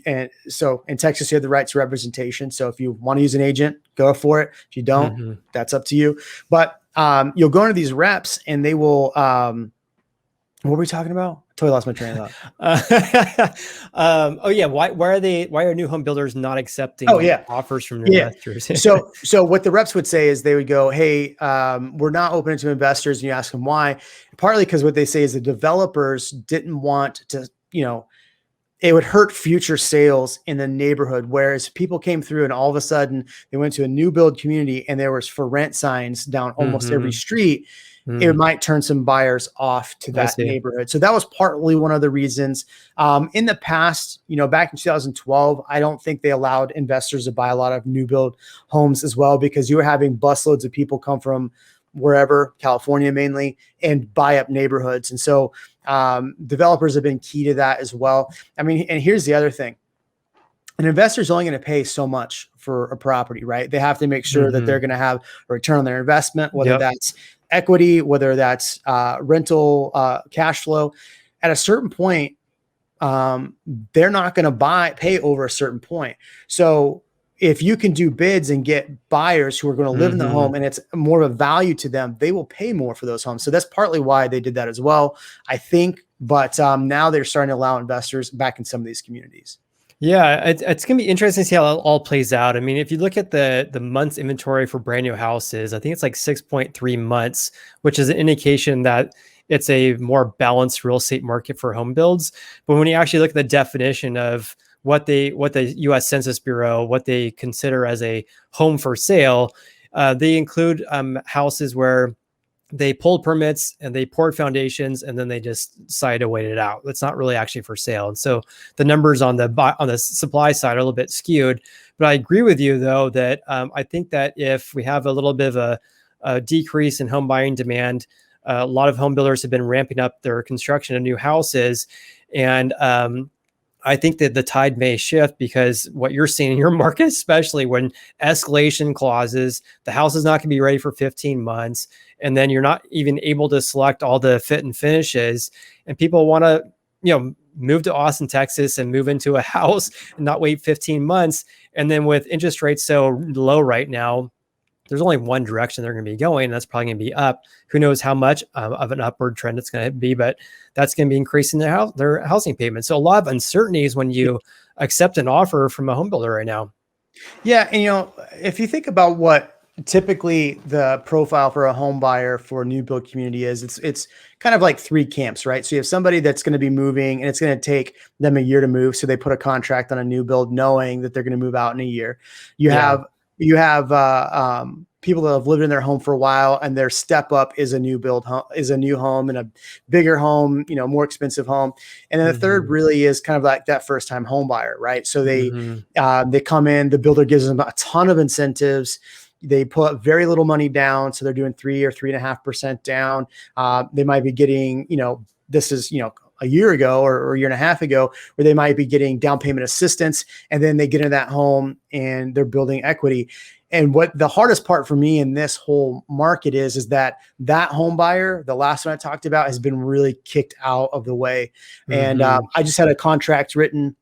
and so in Texas, you have the right to representation. So if you want to use an agent, go for it. If you don't, Hmm. that's up to you. But you'll go into these reps, and they will. What were we talking about? I totally lost my train of thought. Oh yeah. Why are new home builders not Oh accepting yeah, offers from their yeah. investors? So what the reps would say is they would go, "Hey, we're not open to investors," and you ask them why. Partly because what they say is the developers didn't want to, it would hurt future sales in the neighborhood. Whereas people came through and all of a sudden they went to a new build community and there was for rent signs down almost every Hmm. street, it might turn some buyers off to I that see. neighborhood. So that was partly one of the reasons. In the past, back in 2012, I don't think they allowed investors to buy a lot of new build homes as well, because you were having busloads of people come from wherever, California mainly, and buy up neighborhoods. And so developers have been key to that as well. I mean, and here's the other thing. An investor is only going to pay so much for a property, right? They have to make sure that they're Hmm. going to have a return on their investment, whether Yep. that's equity, whether that's rental cash flow. At a certain point, um, they're not going to pay over a certain point. So if you can do bids and get buyers who are going to live in the Hmm. home and it's more of a value to them, they will pay more for those homes. So that's partly why they did that as well, I think. But now they're starting to allow investors back in some of these communities. Yeah, it's gonna be interesting to see how it all plays out. I mean, if you look at the months inventory for brand new houses, I think it's like 6.3 months, which is an indication that it's a more balanced real estate market for home builds. But when you actually look at the definition of what the U.S. Census Bureau, what they consider as a home for sale, they include houses where they pulled permits and they poured foundations and then they just decided to wait it out. That's not really actually for sale. And so the numbers on the supply side are a little bit skewed. But I agree with you though that I think that if we have a little bit of a decrease in home buying demand, a lot of home builders have been ramping up their construction of new houses, and I think that the tide may shift because what you're seeing in your market, especially when escalation clauses, the house is not going to be ready for 15 months. And then you're not even able to select all the fit and finishes. And people want to, move to Austin, Texas and move into a house and not wait 15 months. And then with interest rates so low right now, there's only one direction they're going to be going, and that's probably going to be up. Who knows how much of an upward trend it's going to be, but that's going to be increasing their housing payment. So a lot of uncertainties when you accept an offer from a home builder right now. Yeah, and if you think about what typically the profile for a home buyer for a new build community is, it's kind of like three camps, right? So you have somebody that's going to be moving and it's going to take them a year to move, so they put a contract on a new build knowing that they're going to move out in a year. You Yeah. have people that have lived in their home for a while, and their step up is a new build home, is a new home and a bigger home, more expensive home. And then the third Hmm. really is kind of like that first time home buyer, right? So Hmm. they come in, the builder gives them a ton of incentives. They put very little money down, so they're doing 3 or 3.5% down. They might be getting, this is a year ago or a year and a half ago, where they might be getting down payment assistance, and then they get into that home and they're building equity. And what the hardest part for me in this whole market is that home buyer, the last one I talked about, has been really kicked out of the way. And Hmm. I just had a contract written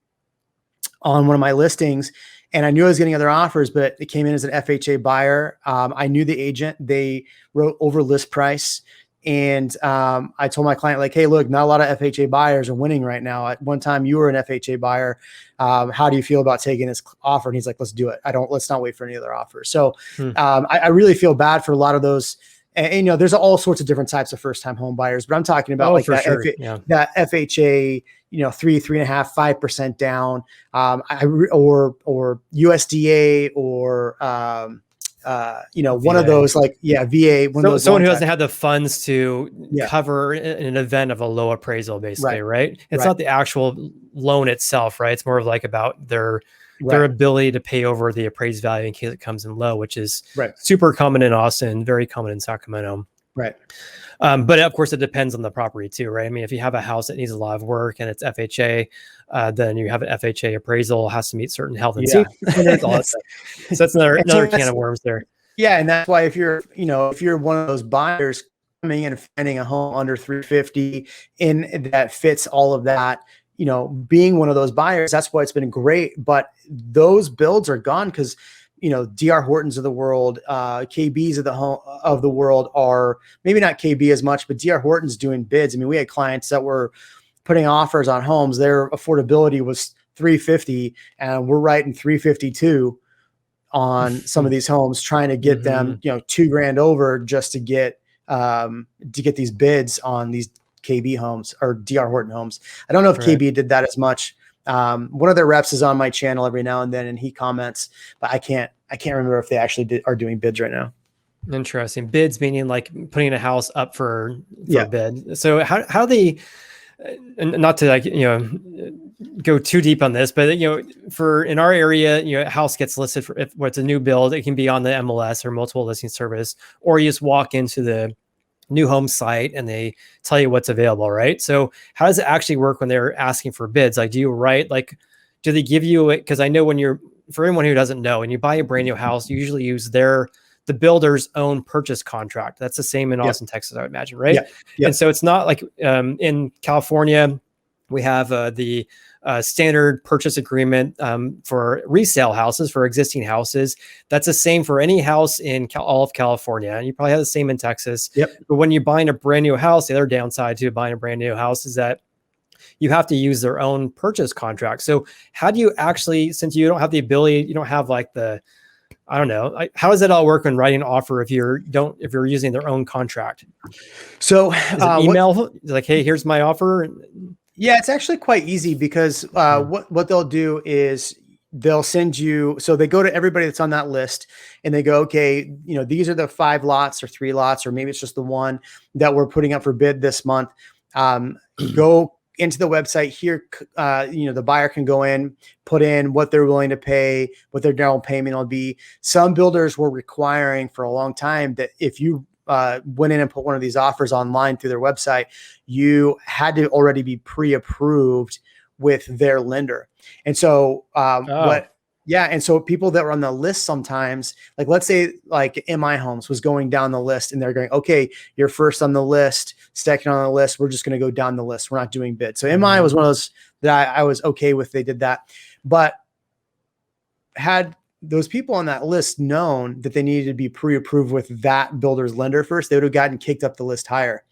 on one of my listings, and I knew I was getting other offers, but it came in as an FHA buyer. I knew the agent. They wrote over list price, And I told my client, like, hey, look, not a lot of FHA buyers are winning right now. At one time, you were an FHA buyer. How do you feel about taking this offer? And he's like, let's do it. Let's not wait for any other offers. So I really feel bad for a lot of those. And there's all sorts of different types of first-time home buyers, but I'm talking about like for that, sure. that FHA, 3.5%, 5% down, or USDA, or one of those, like, VA, one of those. Someone who doesn't have the funds to Yeah. cover an event of a low appraisal, basically, right? It's Right. not the actual loan itself, right? It's more of like about their ability to pay over the appraised value in case it comes in low, which is super common in Austin, very common in Sacramento. Right. But of course, it depends on the property too, right? I mean, if you have a house that needs a lot of work and it's FHA, then you have an FHA appraisal, has to meet certain health and safety standards, all that stuff. So that's another can of worms there. Yeah, and that's why if you're one of those buyers coming in and finding a home under 350 in that fits all of that, being one of those buyers, that's why it's been great. But those builds are gone because DR Hortons of the world, KBs of the world are maybe not KB as much, but DR Hortons doing bids. I mean, we had clients that were putting offers on homes. Their affordability was 350, and we're writing 352 on some of these homes, trying to get them, $2,000 over just to get these bids on these KB homes or DR Horton homes. I don't know if KB did that as much. One of their reps is on my channel every now and then, and he comments, but I can't remember if they actually are doing bids right now. Interesting. Bids meaning like putting a house up for bid. So how they, not to go too deep on this, but for in our area, a house gets listed for what's a new build. It can be on the MLS or multiple listing service, or you just walk into the new home site and they tell you what's available, right? So how does it actually work when they're asking for bids? Like, do you write, like, do they give you it? Because I know for anyone who doesn't know, when you buy a brand new house, you usually use the builder's own purchase contract. That's the same in Austin, Texas, I would imagine, right? And so it's not like in California, we have the standard purchase agreement for resale houses, for existing houses. That's the same for any house in all of California. And you probably have the same in Texas. But when you're buying a brand new house, the other downside to buying a brand new house is that you have to use their own purchase contract. So how do you actually, since you don't have the ability, you don't have like I don't know, how does it all work when writing an offer if you're using their own contract? So email like, hey, here's my offer. Yeah, it's actually quite easy because what they'll do is they'll send you, so they go to everybody that's on that list and they go, okay, these are the 5 lots or 3 lots, or maybe it's just the one that we're putting up for bid this month. Go into the website here. The buyer can go in, put in what they're willing to pay, what their down payment will be. Some builders were requiring for a long time that if you went in and put one of these offers online through their website, you had to already be pre-approved with their lender. And so and so people that were on the list sometimes, like let's say like MI Homes was going down the list and they're going, okay, you're first on the list, second on the list, we're just going to go down the list. We're not doing bids. So MI was one of those that I was okay with. They did that. But had those people on that list known that they needed to be pre-approved with that builder's lender first, they would have gotten kicked up the list higher.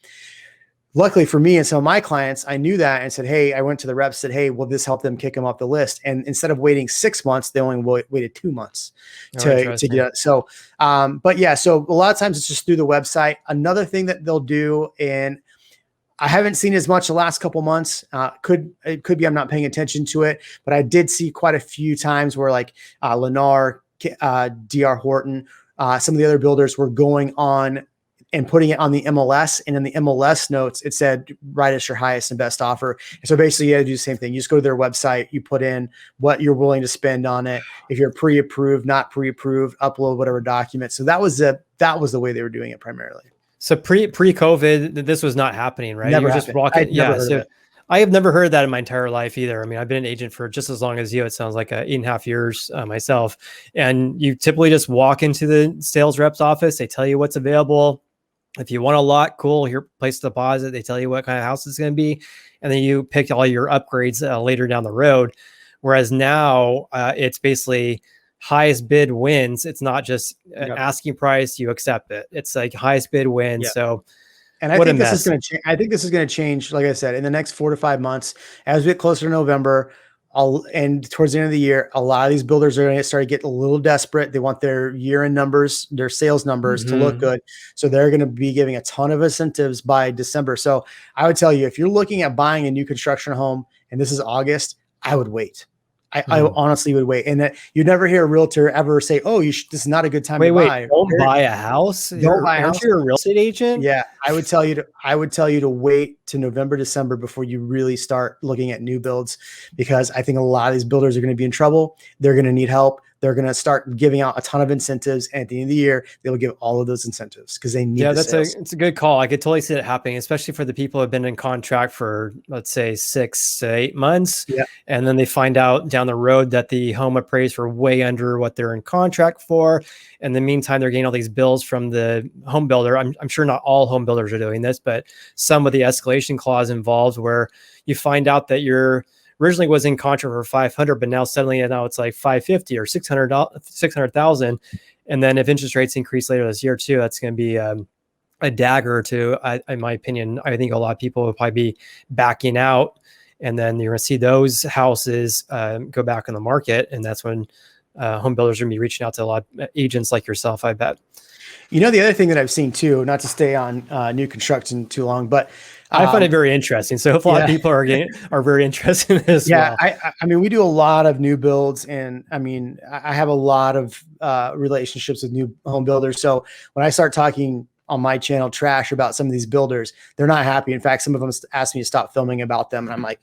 Luckily for me and some of my clients, I knew that and said, hey, I went to the reps, said, hey, will this help them kick them up the list? And instead of waiting 6 months, they only waited 2 months to get it. So, but yeah, so a lot of times it's just through the website. Another thing that they'll do, and I haven't seen as much the last couple months. It could be I'm not paying attention to it, but I did see quite a few times where like Lennar, DR Horton, some of the other builders were going on and putting it on the MLS, and in the MLS notes, it said, write us your highest and best offer. And so basically you had to do the same thing. You just go to their website, you put in what you're willing to spend on it. If you're pre-approved, not pre-approved, upload whatever document. So that was the way they were doing it primarily. So pre-COVID, this was not happening, right? Never you were just walking. Yeah. So I have never heard that in my entire life either. I mean, I've been an agent for just as long as you. It sounds like 8.5 years myself. And you typically just walk into the sales rep's office. They tell you what's available. If you want a lot, cool, here, place the deposit. They tell you what kind of house it's going to be. And then you pick all your upgrades later down the road. Whereas now it's basically highest bid wins. It's not just an asking price, you accept it. It's like highest bid wins. Yep. So And I What a think this is mess. going to change. I think this is going to change, like I said, in the next 4 to 5 months, as we get closer to November, and towards the end of the year, a lot of these builders are going to start to get a little desperate. They want their year-end numbers, their sales numbers to look good. So they're going to be giving a ton of incentives by December. So I would tell you, if you're looking at buying a new construction home and this is August, I would wait. I honestly would wait. And that you'd never hear a realtor ever say, "Oh, this is not a good time to Wait, buy." don't buy a house? Don't buy a Aren't house. you a real estate agent? Yeah, I would tell you to wait to November, December before you really start looking at new builds, because I think a lot of these builders are going to be in trouble. They're going to need help. They're going to start giving out a ton of incentives. And at the end of the year, they'll give all of those incentives because they need the sales. It's a good call. I could totally see it happening, especially for the people who have been in contract for, let's say, 6 to 8 months. Yeah. And then they find out down the road that the home appraised for way under what they're in contract for. In the meantime, they're getting all these bills from the home builder. I'm sure not all home builders are doing this, but some with the escalation clause involved, where you find out that you're originally was in contract for 500, but now suddenly it's like 550 or 600,000. And then if interest rates increase later this year too, that's going to be a dagger to, in my opinion. I think a lot of people will probably be backing out, and then you're going to see those houses go back on the market. And that's when home builders are going to be reaching out to a lot of agents like yourself, I bet. You know, the other thing that I've seen too, not to stay on new construction too long, but I find it very interesting. So if a lot of people are very interested in this. Yeah. Well. I mean, we do a lot of new builds, and I mean, I have a lot of relationships with new home builders. So when I start talking on my channel trash about some of these builders, they're not happy. In fact, some of them ask me to stop filming about them. And I'm like,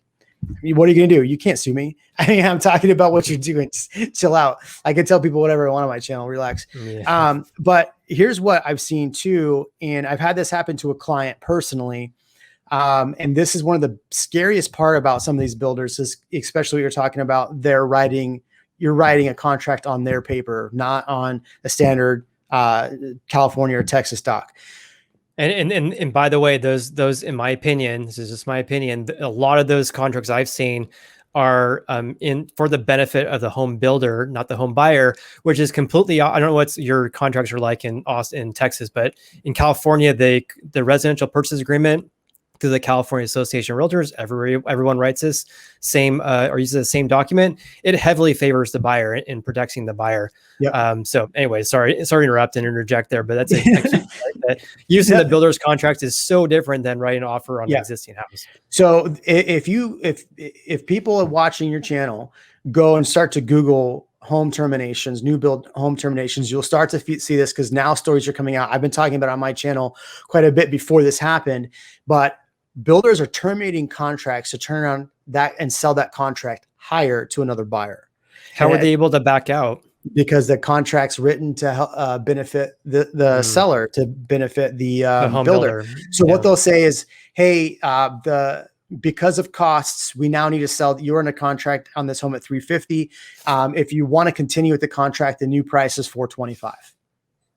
what are you going to do? You can't sue me. I mean, I'm talking about what you're doing. Chill out. I can tell people whatever I want on my channel. Relax. Yeah. But here's what I've seen too. And I've had this happen to a client personally. And this is one of the scariest part about some of these builders, is especially what you're talking about. You're writing a contract on their paper, not on a standard California or Texas doc. And by the way, those in my opinion, this is just my opinion, a lot of those contracts I've seen are in for the benefit of the home builder, not the home buyer, which is completely, I don't know what your contracts are like in Austin, Texas, but in California, the residential purchase agreement through the California Association of Realtors, everyone writes this same or uses the same document. It heavily favors the buyer in protecting the buyer. Yep. So anyway, sorry to interrupt and interject there, but that's a key point, that using the builder's contract is so different than writing an offer on an existing house. So if people are watching your channel, go and start to Google home terminations, new build home terminations, you'll start to see this, because now stories are coming out. I've been talking about it on my channel quite a bit before this happened, but builders are terminating contracts to turn around that and sell that contract higher to another buyer. How are they able to back out? Because the contract's written to benefit the seller, to benefit the home builder. So what they'll say is, hey, because of costs, we now need to sell. You're in a contract on this home at $350. If you want to continue with the contract, the new price is $425.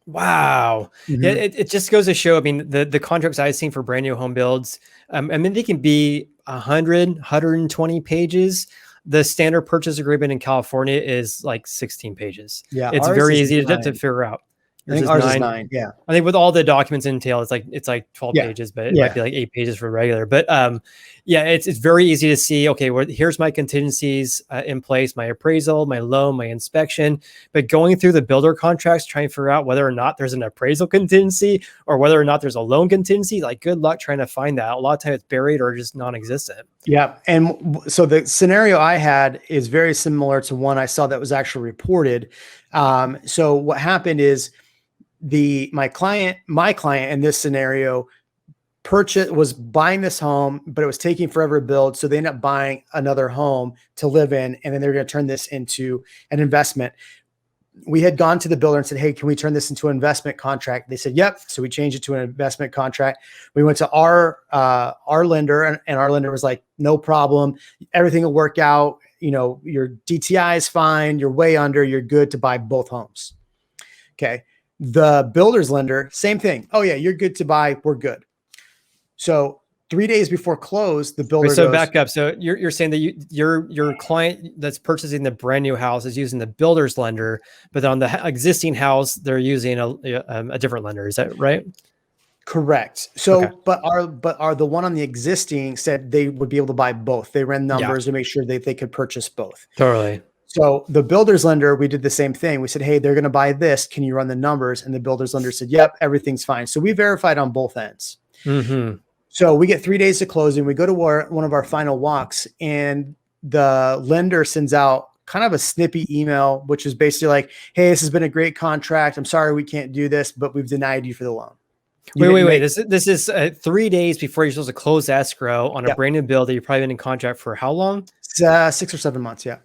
Wow. Mm-hmm. Yeah, it just goes to show, I mean, the contracts I've seen for brand new home builds, I mean, they can be 120 pages. The standard purchase agreement in California is like 16 pages. Yeah. It's very easy to figure out. I think ours is 9. Yeah. I think with all the documents entail, it's like 12 pages, but it might be like 8 pages for regular. But it's very easy to see, okay, here's my contingencies in place, my appraisal, my loan, my inspection. But going through the builder contracts, trying to figure out whether or not there's an appraisal contingency or whether or not there's a loan contingency, like good luck trying to find that. A lot of times it's buried or just non-existent. Yeah. And so the scenario I had is very similar to one I saw that was actually reported. So what happened is, my client in this scenario was buying this home, but it was taking forever to build. So they ended up buying another home to live in, and then they're going to turn this into an investment. We had gone to the builder and said, hey, can we turn this into an investment contract? They said, yep. So we changed it to an investment contract. We went to our lender, and our lender was like, no problem. Everything will work out. You know, your DTI is fine. You're way under. You're good to buy both homes. Okay. The builder's lender, same thing. Oh yeah, you're good to buy. We're good. So 3 days before close, the builder goes, back up. So you're saying that your client that's purchasing the brand new house is using the builder's lender, but on the existing house, they're using a different lender. Is that right? Correct. Okay. So, but our the one on the existing said they would be able to buy both. They ran Yeah, numbers to make sure that they could purchase both. totally. So the builder's lender, we did the same thing. We said, hey, they're going to buy this. Can you run the numbers? And the builder's lender said, yep, everything's fine. So we verified on both ends. Mm-hmm. So we get 3 days to closing. We go to one of our final walks, and the lender sends out kind of a snippy email, which is basically like, hey, this has been a great contract. I'm sorry we can't do this, but we've denied you for the loan. Wait. This is 3 days before you're supposed to close escrow on a Yeah. brand new build that you've probably been in contract for how long? It's 6 or 7 months. Yeah.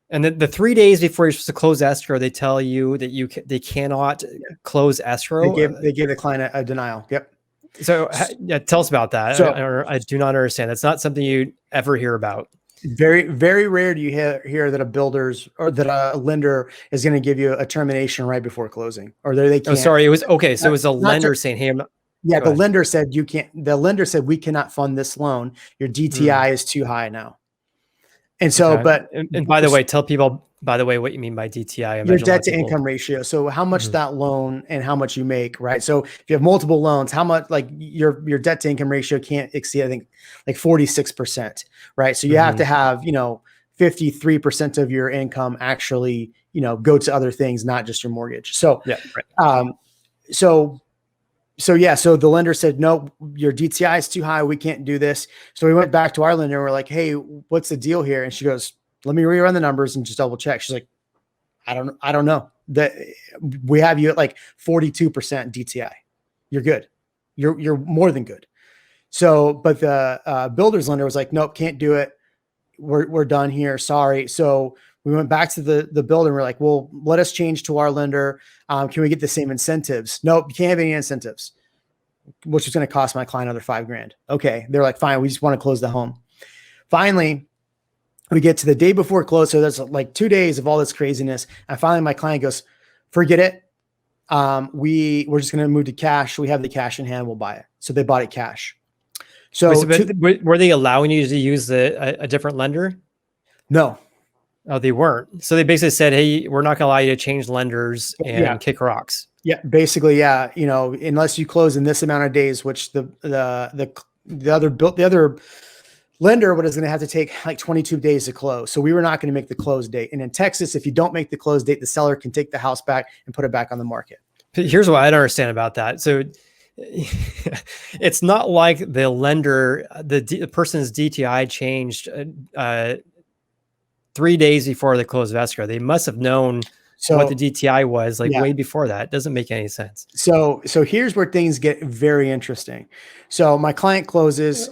And the 3 days before you're supposed to close escrow, they tell you that they cannot close escrow. They gave the client a denial. Yep. So yeah, tell us about that. So I do not understand. That's not something you ever hear about. very, very rare do you hear that a builder's or that a lender is going to give you a termination right before closing, or they Oh, can't. sorry. It was okay. So it was a Not lender saying, "Hey, I'm not." Yeah, Go the ahead. lender said you can't. The lender said we cannot fund this loan. Your DTI is too high now. And so, Okay. but And by the way, tell people, by the way, what you mean by DTI. I your imagine a lot debt of to people. income ratio. So how much Mhm. that loan and how much you make, right? So if you have multiple loans, how much like your debt to income ratio can't exceed, I think, like 46%, right? So you have to Mhm. have, 53% of your income actually, go to other things, not just your mortgage. So, Yeah. Right. um, so yeah, so the lender said, no, your DTI is too high. We can't do this. So we went back to our lender and we're like, hey, what's the deal here? And she goes, let me rerun the numbers and just double check. She's like, I don't know that we have you at like 42% DTI. You're good. You're more than good. So, but the builder's lender was like, nope, can't do it. We're done here. Sorry. So we went back to the builder and we're like, well, let us change to our lender. Can we get the same incentives? Nope, you can't have any incentives, which is going to cost my client another $5,000. Okay. They're like, fine. We just want to close the home. Finally, we get to the day before close. So there's like 2 days of all this craziness. And finally my client goes, forget it. We're just going to move to cash. We have the cash in hand. We'll buy it. So they bought it cash. So Were they allowing you to use a different lender? no. Oh, they weren't. So they basically said, "Hey, we're not going to allow you to change lenders Yeah. and kick rocks." Yeah. Basically. Yeah. Unless you close in this amount of days, which the other lender was going to have to take like 22 days to close. So we were not going to make the close date. And in Texas, if you don't make the close date, the seller can take the house back and put it back on the market. Here's what I don't understand about that. So it's not like the lender, the person's DTI changed 3 days before the close of escrow. They must have known what the DTI was like way before that. It doesn't make any sense. So here's where things get very interesting. So my client closes.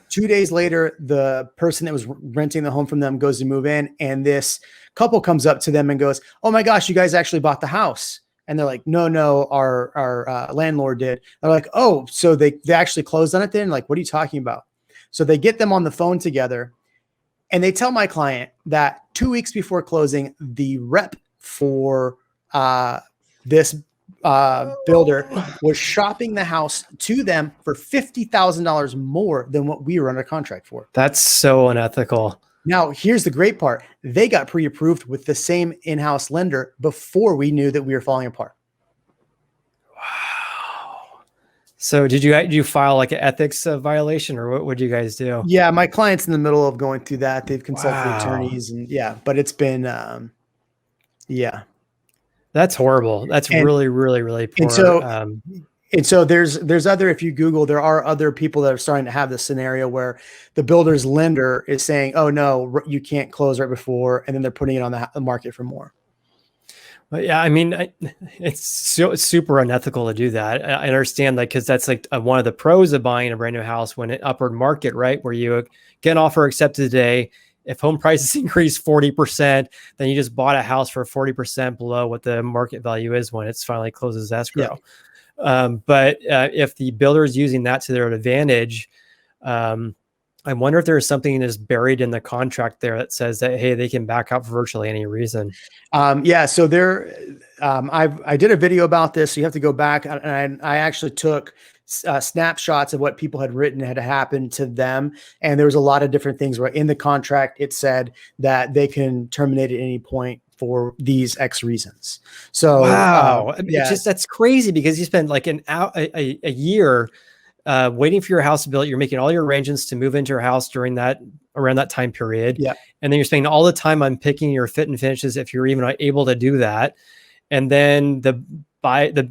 2 days later, the person that was renting the home from them goes to move in, and this couple comes up to them and goes, "Oh my gosh, you guys actually bought the house." And they're like, no, our landlord did. They're like, oh, so they actually closed on it then? Like, what are you talking about? So they get them on the phone together, and they tell my client that 2 weeks before closing, the rep for this builder was shopping the house to them for $50,000 more than what we were under contract for. That's so unethical. Now, here's the great part. They got pre-approved with the same in-house lender before we knew that we were falling apart. Wow. So did you file like an ethics violation, or what would you guys do? Yeah, my client's in the middle of going through that. They've consulted attorneys, and but it's been, yeah. That's horrible. That's really, really, really poor. And so there's other, if you Google, there are other people that are starting to have this scenario where the builder's lender is saying, oh no, you can't close right before. And then they're putting it on the market for more. But yeah, I mean, it's super unethical to do that. I understand that because that's like one of the pros of buying a brand new house when it upward market, right? Where you get an offer accepted today. If home prices increase 40%, then you just bought a house for 40% below what the market value is when it's finally closes escrow. Yeah. But if the builder is using that to their advantage, I wonder if there's something that's buried in the contract there that says that, hey, they can back out for virtually any reason. Yeah. So I did a video about this. So you have to go back, and I actually took snapshots of what people had written had happened to them. And there was a lot of different things where in the contract, it said that they can terminate at any point for these X reasons. So, Wow. I mean, it's just, yes. that's crazy because you spend like a year waiting for your house to build. You're making all your arrangements to move into your house around that time period. Yeah. And then you're spending all the time on picking your fit and finishes if you're even able to do that. And then the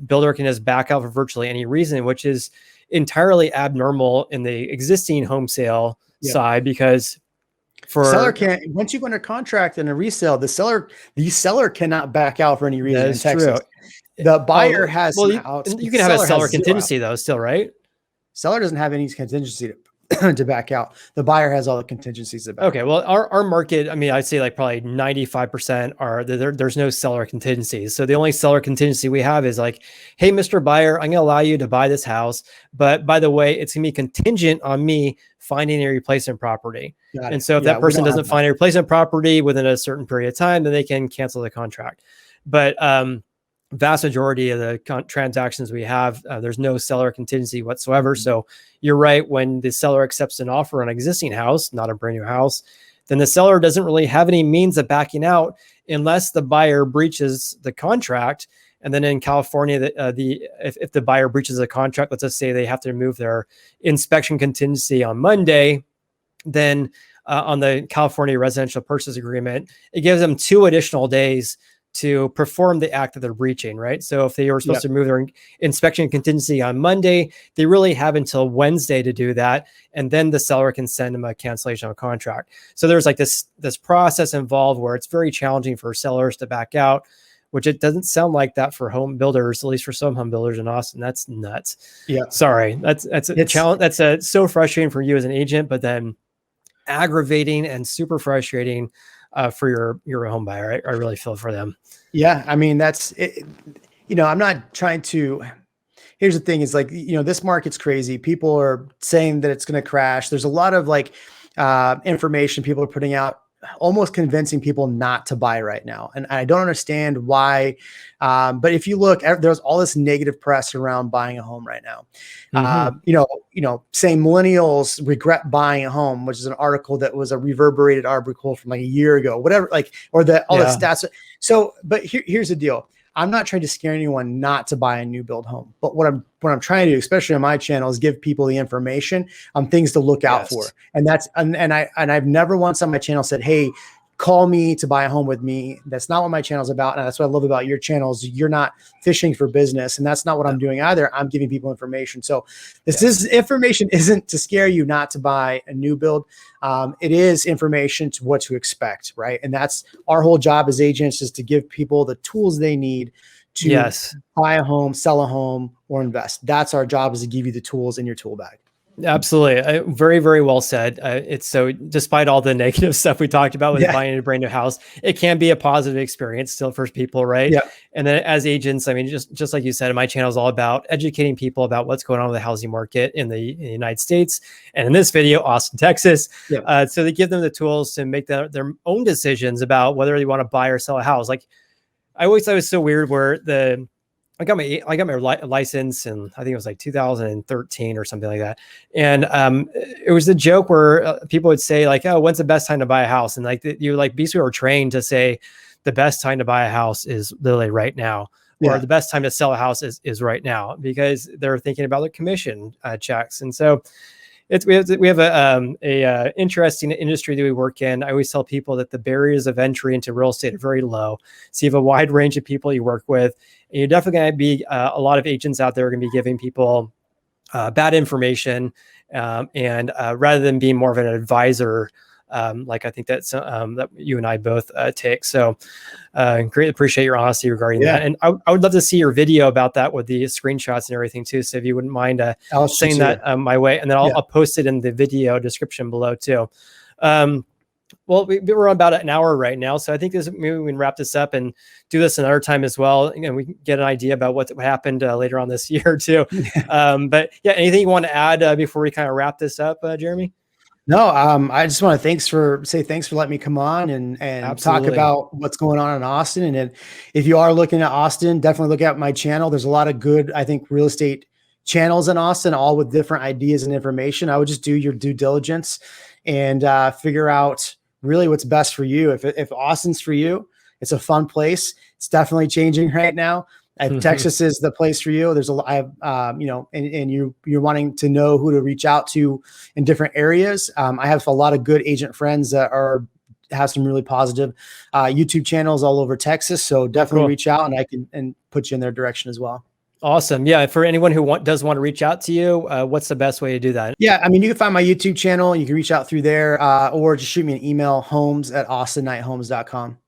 builder can just back out for virtually any reason, which is entirely abnormal in the existing home sale Yeah. side, because Seller for can't, once you go under contract in a resale, the seller cannot back out for any that reason in is true. Texas. The buyer Oh, has well, some outs, you but the can have a seller seller has zero contingency outs. though, still, right? Seller doesn't have any contingency to back out. The buyer has all the contingencies to back Okay, out. well, our market, I mean, I'd say like probably 95% are there's no seller contingencies. So the only seller contingency we have is like, hey, Mr. Buyer, I'm going to allow you to buy this house, but by the way, it's going to be contingent on me finding a replacement property. Got And it. so if Yeah, that we person don't have doesn't that. find a replacement property within a certain period of time, then they can cancel the contract. But vast majority of the transactions we have, there's no seller contingency whatsoever. So you're right. When the seller accepts an offer on an existing house, not a brand new house, then the seller doesn't really have any means of backing out unless the buyer breaches the contract. And then in California, if the buyer breaches the contract, let's just say they have to move their inspection contingency on Monday, then on the California residential purchase agreement, it gives them 2 additional days to perform the act that they're breaching, right? So if they were supposed to move their inspection contingency on Monday, they really have until Wednesday to do that. And then the seller can send them a cancellation of contract. So there's like this process involved where it's very challenging for sellers to back out, which it doesn't sound like that for home builders, at least for some home builders in Austin. That's nuts. Yeah. Sorry. That's a challenge. That's so frustrating for you as an agent, but then aggravating and super frustrating for your home buyer. I really feel for them. Yeah. I mean, that's it. I'm not trying to, here's the thing is like, this market's crazy. People are saying that it's going to crash. There's a lot of like information people are putting out, almost convincing people not to buy right now. And I don't understand why. But if you look, there's all this negative press around buying a home right now. Saying millennials regret buying a home, which is an article that was a reverberated article from like a year ago, whatever, like, or all the stats. So, but here's the deal. I'm not trying to scare anyone not to buy a new build home, but what I'm trying to do, especially on my channel, is give people the information on things to look out for. And that's, and I've never once on my channel said, hey, call me to buy a home with me. That's not what my channel is about. And that's what I love about your channel is you're not fishing for business. And that's not what I'm doing either. I'm giving people information. So this information isn't to scare you not to buy a new build. It is information to what to expect, right? And that's our whole job as agents, is to give people the tools they need to buy a home, sell a home, or invest. That's our job, is to give you the tools in your tool bag. Absolutely. Very, very well said. It's so, despite all the negative stuff we talked about with buying a brand new house, it can be a positive experience still for people, right? Yeah. And then as agents, I mean, just like you said, my channel is all about educating people about what's going on with the housing market in the United States. And in this video, Austin, Texas. So they give them the tools to make their own decisions about whether they want to buy or sell a house. Like, I always thought it was so weird where I got my license, and I think it was like 2013 or something like that. And it was a joke where people would say like, "Oh, when's the best time to buy a house?" And like you like basically were trained to say the best time to buy a house is literally right now, or the best time to sell a house is right now, because they're thinking about their commission checks. And so we have a interesting industry that we work in. I always tell people that the barriers of entry into real estate are very low. So you have a wide range of people you work with, and you're definitely going to be a lot of agents out there are going to be giving people bad information, and rather than being more of an advisor, like I think that's that you and I both take. So greatly appreciate your honesty regarding that. And I would love to see your video about that with the screenshots and everything too. So if you wouldn't mind saying that my way, and then I'll post it in the video description below too. Well, we're on about an hour right now, so I think maybe we can wrap this up and do this another time as well. And we can get an idea about what happened later on this year too. But yeah, anything you want to add before we kind of wrap this up, Jeremy? No, I just want to say thanks for letting me come on and talk about what's going on in Austin. And then if you are looking at Austin, definitely look at my channel. There's a lot of good, I think, real estate channels in Austin, all with different ideas and information. I would just do your due diligence and figure out really what's best for you. If Austin's for you, It's a fun place. It's definitely changing right now. If Texas is the place for you, there's I have, you know, and you're wanting to know who to reach out to in different areas. I have a lot of good agent friends that have some really positive YouTube channels all over Texas. So definitely reach out, and I can put you in their direction as well. Awesome. Yeah. For anyone who does want to reach out to you, what's the best way to do that? Yeah. I mean, you can find my YouTube channel. You can reach out through there, or just shoot me an email, homes@austinKnightHomes.com.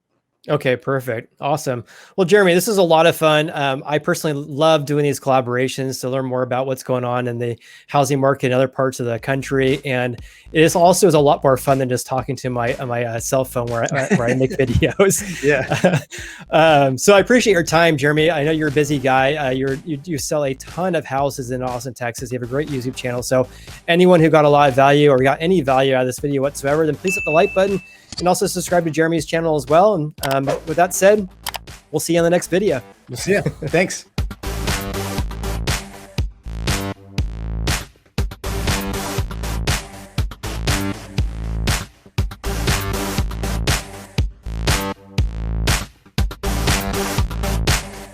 Okay, perfect. Awesome. Well, Jeremy, this is a lot of fun. I personally love doing these collaborations to learn more about what's going on in the housing market in other parts of the country. And it is also a lot more fun than just talking to my cell phone where I make videos. Yeah. So I appreciate your time, Jeremy. I know you're a busy guy. You sell a ton of houses in Austin, Texas. You have a great YouTube channel. So anyone who got a lot of value or got any value out of this video whatsoever, then please hit the like button. And also subscribe to Jeremy's channel as well. And with that said, we'll see you in the next video. We'll see you. Thanks.